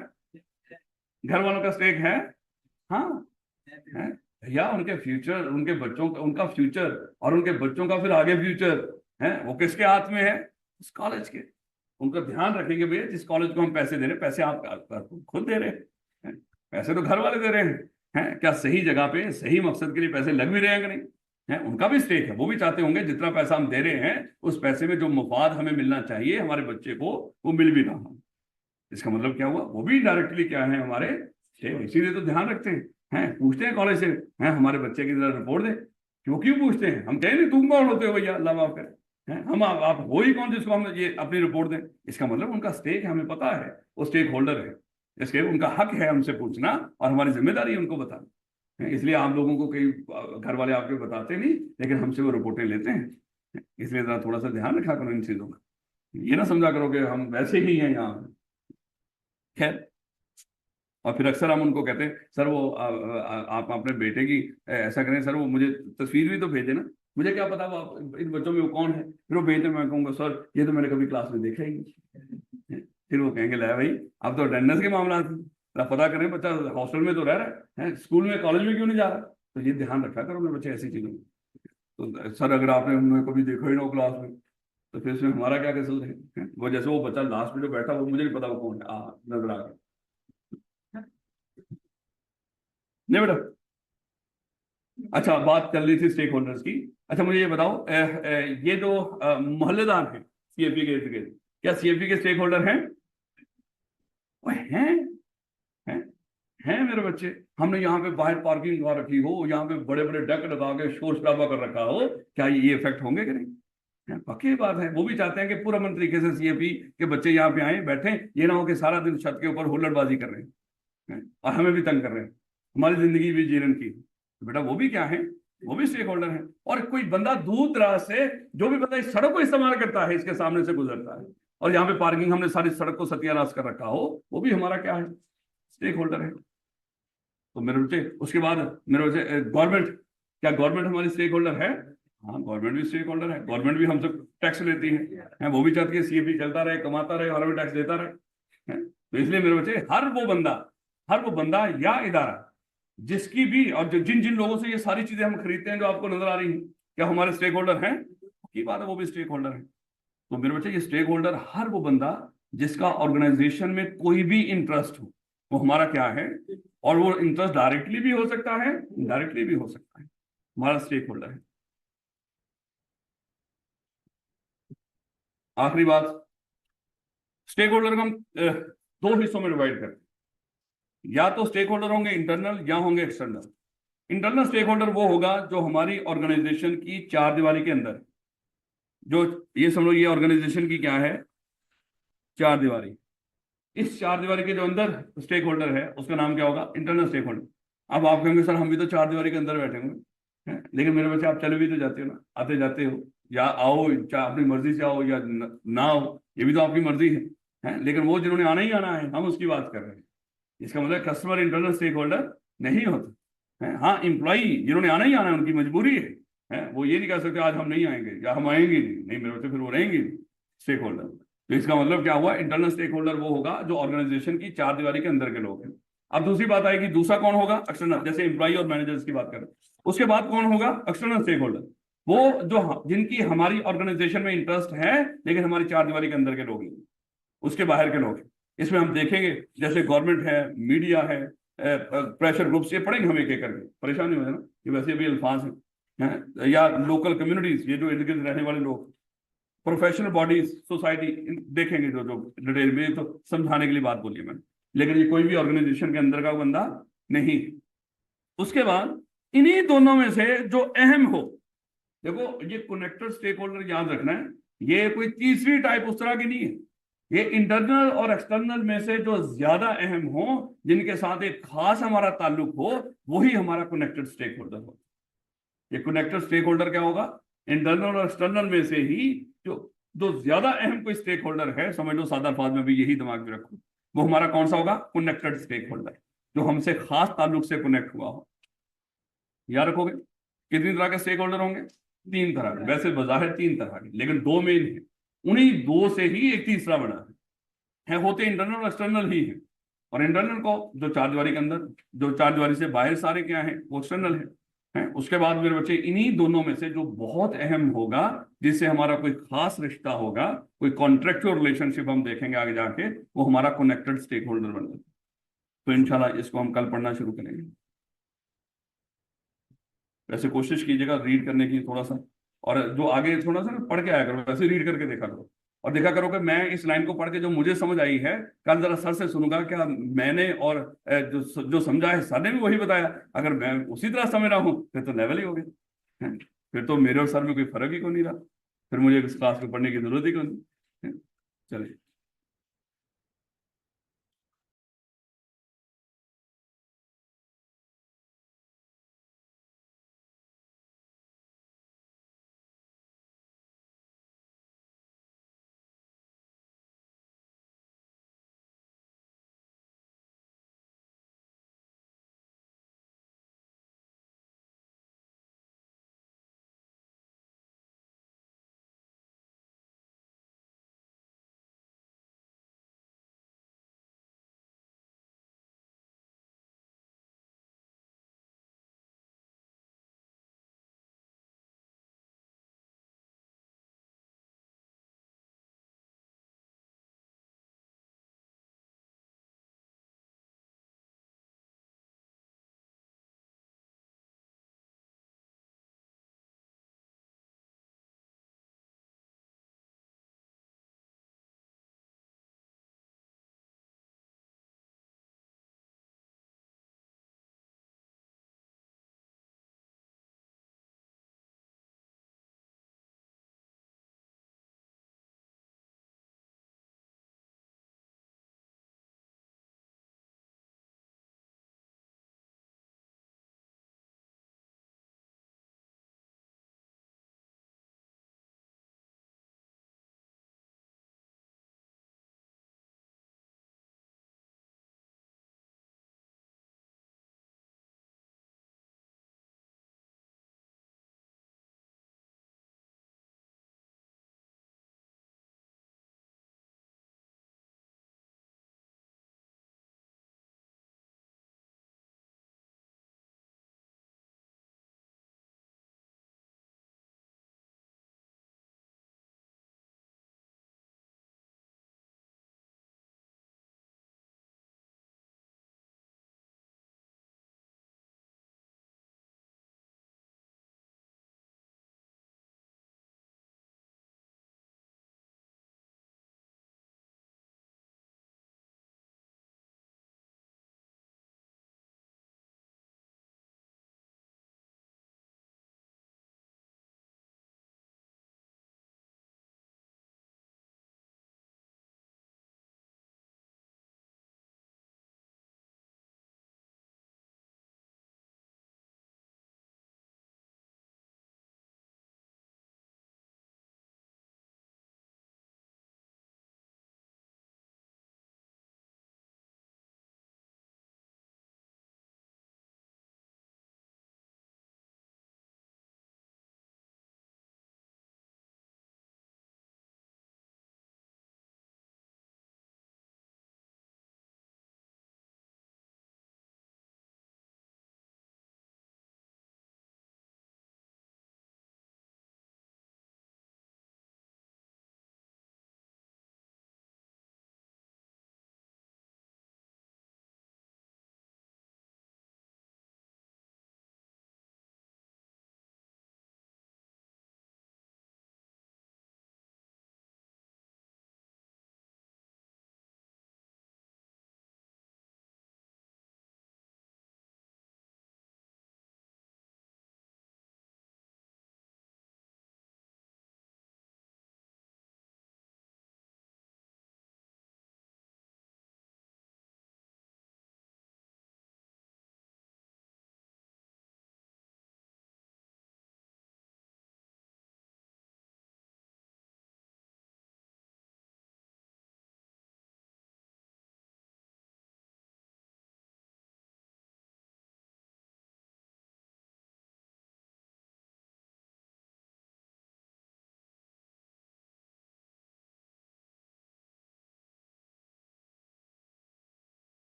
घर वालों का स्टेक है, हाँ है। या उनके फ्यूचर, उनके बच्चों का, उनका फ्यूचर और उनके बच्चों का फिर आगे फ्यूचर है, वो किसके हाथ में है? उस कॉलेज के। उनका ध्यान रखेंगे भैया, जिस कॉलेज को हम पैसे दे रहे हैं, पैसे आप खुद दे रहे हैं, पैसे तो घर वाले दे रहे हैं, क्या सही जगह पे सही मकसद के लिए पैसे लग भी रहे हैं कि नहीं है? उनका भी स्टेक है, वो भी चाहते होंगे जितना पैसा हम दे रहे हैं उस पैसे में जो मुफाद हमें मिलना चाहिए हमारे बच्चे को, वो मिल भी रहा। इसका मतलब क्या हुआ, वो भी डायरेक्टली क्या है, हमारे स्टेक। इसीलिए तो ध्यान रखते हैं, पूछते हैं कॉलेज से, हमारे बच्चे की जरा रिपोर्ट दे। क्यों पूछते हैं? हम कहें नहीं तुम कौन होते हो भैया, अल्लाह माफ करे, हम आप हो ही कौन जिसको हम ये अपनी रिपोर्ट दें? इसका मतलब उनका स्टेक है, हमें पता है वो स्टेक होल्डर है, इसके उनका हक है हमसे पूछना, और हमारी जिम्मेदारी है उनको बताना। इसलिए आप लोगों को कई घर वाले आपके बताते नहीं, लेकिन हमसे वो रिपोर्टें लेते हैं। इसलिए जरा थोड़ा सा ध्यान रखा करो इन चीजों का, ये ना समझा करो कि हम वैसे ही हैं यहाँ। खैर, और फिर अक्सर हम उनको कहते हैं, सर वो आप अपने बेटे की ऐसा करें, सर वो मुझे तस्वीर भी तो भेजे ना, मुझे क्या पता वो इन बच्चों में वो कौन है। फिर वो भेजते, मैं कहूँगा सर ये तो मैंने कभी क्लास में देखा ही नहीं। फिर वो कहेंगे ला भाई अब तो अटेंडेंस के मामला पता करें, बच्चा हॉस्टल में तो रह रहा है, स्कूल में कॉलेज में क्यों नहीं जा रहा। तो ये ध्यान रखा करो मेरे बच्चे ऐसी चीजों में। तो सर अगर आपने उन्हें कभी देखा ही ना हो क्लास में, तो फिर इसमें हमारा क्या कसूर है। वो जैसे वो बच्चा लास्ट में जो बैठा, वो मुझे नहीं पता वो कौन है, नजर आ गया नहीं बेटा। अच्छा, बात चल रही थी स्टेक होल्डर्स की। अच्छा मुझे ये बताओ, ये जो मोहल्लेदार हैं सीएफपी के इर्द गिर्द, क्या सीएफपी के स्टेक होल्डर हैं? वो हैं हैं मेरे बच्चे। हमने यहाँ पे बाहर पार्किंग लगा रखी हो, यहाँ पे बड़े बड़े डेक लगा के शोर शराबा कर रखा हो, क्या ये इफेक्ट होंगे कि नहीं? पक्की बात है, वो भी चाहते हैं कि पूरा मन तरीके से सीएपी के बच्चे यहाँ पे आए बैठे, ये ना हो कि सारा दिन छत के ऊपर हुल्लड़बाजी कर रहे हैं और हमें भी तंग कर रहे हैं, हमारी जिंदगी भी जीवन की। तो बेटा वो भी क्या है, वो भी स्टेक होल्डर है। और कोई बंदा दूर दराज से, जो भी बंदा इस सड़क को इस्तेमाल करता है, इसके सामने से गुजरता है, और यहाँ पे पार्किंग हमने सारी सड़क को सत्यानाश कर रखा हो, वो भी हमारा क्या है, स्टेक होल्डर है। तो मेरे बच्चे, उसके बाद मेरे बच्चे गवर्नमेंट, क्या गवर्नमेंट हमारी स्टेक होल्डर है? हाँ, गवर्नमेंट भी स्टेक होल्डर है। गवर्नमेंट भी हमसे टैक्स लेती है, वो भी चाहती है सीएपी चलता रहे, कमाता रहे और हमें टैक्स देता रहे है? तो इसलिए मेरे बच्चे, हर वो बंदा या इदारा जिसकी भी, और जिन जिन लोगों से ये सारी चीजें हम खरीदते हैं जो आपको नजर आ रही हैं, क्या हमारे स्टेक होल्डर हैं? की बात है, वो भी स्टेक होल्डर है। तो मेरे बच्चे, ये स्टेक होल्डर हर वो बंदा जिसका ऑर्गेनाइजेशन में कोई भी इंटरेस्ट हो, वो हमारा क्या है। और वो इंटरेस्ट डायरेक्टली भी हो सकता है, इनडायरेक्टली भी हो सकता है, हमारा स्टेक होल्डर है। आखिरी बात, स्टेक होल्डर को हम दो हिस्सों में डिवाइड करते हैं। या तो स्टेक होल्डर होंगे इंटरनल या होंगे एक्सटर्नल। इंटरनल स्टेक होल्डर वो होगा जो हमारी ऑर्गेनाइजेशन की चार दीवारी के अंदर, जो ये समझो ये ऑर्गेनाइजेशन की क्या है, चार दीवारी। इस चार दीवारी के जो अंदर स्टेक होल्डर है उसका नाम क्या होगा, इंटरनल स्टेक होल्डर। अब आप कहेंगे सर हम भी तो चार दीवारी के अंदर बैठे हुए हैं, लेकिन मेरे बच्चे आप चले भी तो जाते हो ना, आते जाते हो, या आओ चाहे अपनी मर्जी से आओ या ना आओ, ये भी तो आपकी मर्जी है? लेकिन वो जिन्होंने आना ही आना है, हम उसकी बात कर रहे हैं। इसका मतलब कस्टमर इंटरनल स्टेक होल्डर नहीं होता है। हाँ, एम्प्लॉई जिन्होंने आना ही आना है, उनकी मजबूरी है? वो ये नहीं कह सकते आज हम नहीं आएंगे या हम आएंगे नहीं मेरे बच्चे, फिर वो रहेंगे स्टेक होल्डर। तो इसका मतलब क्या हुआ, इंटरनल स्टेक होल्डर वो होगा जो ऑर्गेनाइजेशन की चार दीवारी के अंदर के लोग हैं। अब दूसरी बात आएगी, दूसरा कौन होगा, एक्सटर्नल। जैसे एम्प्लॉई और मैनेजर्स की बात करें, उसके बाद कौन होगा, एक्सटर्नल स्टेक होल्डर। वो जो जिनकी हमारी ऑर्गेनाइजेशन में इंटरेस्ट है लेकिन हमारी चार दीवारी के अंदर के लोग नहीं, उसके बाहर के लोग। इसमें हम देखेंगे जैसे गवर्नमेंट है, मीडिया है, प्रेशर ग्रुप्स, ये पढ़ेंगे हम एक एक करके, परेशान नहीं हो जाना, ये वैसे भी अल्फाज हैं, या लोकल कम्युनिटीज, ये जो इर्द गिर्द रहने वाले लोग, प्रोफेशनल बॉडीज, सोसाइटी, देखेंगे जो जो डिटेल में, तो समझाने के लिए बात बोली मैंने, लेकिन ये कोई भी ऑर्गेनाइजेशन के अंदर का बंदा नहीं। उसके बाद इन्हीं दोनों में से जो अहम हो, देखो ये कनेक्टेड स्टेक होल्डर याद रखना है, ये कोई तीसरी टाइप उस तरह की नहीं है। ये इंटरनल और एक्सटर्नल में से जो ज्यादा अहम हो, जिनके साथ एक खास हमारा ताल्लुक हो, वही हमारा कनेक्टेड स्टेक होल्डर हो। ये कनेक्टेड स्टेक होल्डर क्या होगा, इंटरनल और एक्सटर्नल में से ही जो जो ज्यादा अहम कोई स्टेक होल्डर है, समझ लो सादा अल्फाज में भी यही दिमाग में रखो, वो हमारा कौन सा होगा, कनेक्टेड स्टेक होल्डर, जो हमसे खास ताल्लुक से कनेक्ट हुआ हो। याद रखोगे कितनी तरह के स्टेक होल्डर होंगे, तीन तरह के। वैसे बाजाहिर तीन तरह के, लेकिन दो मेन है, उन्हीं दो से ही एक तीसरा बना है होते इंटरनल और एक्सटर्नल ही है। और इंटरनल को जो चार दीवारी के अंदर, जो चार दीवारी से बाहर सारे क्या है, वो एक्सटर्नल है? उसके बाद मेरे बच्चे, इन्हीं दोनों में से जो बहुत अहम होगा, जिससे हमारा कोई खास रिश्ता होगा, कोई कॉन्ट्रेक्चुअल रिलेशनशिप हम देखेंगे आगे जाके, वो हमारा कनेक्टेड स्टेक होल्डर बन जाता है। तो इंशाल्लाह इसको हम कल पढ़ना शुरू करेंगे। वैसे कोशिश कीजिएगा रीड करने की थोड़ा सा, और जो आगे थोड़ा सा ना पढ़ के आया करो, वैसे रीड करके देखा करो, और देखा करो कि मैं इस लाइन को पढ़ के जो मुझे समझ आई है, कल जरा सर से सुनूंगा क्या मैंने, और जो समझा है सर ने भी वही बताया, अगर मैं उसी तरह समझ रहा हूँ फिर तो लेवल ही हो गया, फिर तो मेरे और सर में कोई फर्क ही क्यों नहीं रहा, फिर मुझे इस क्लास को पढ़ने की जरूरत ही क्यों नहीं। चलिए।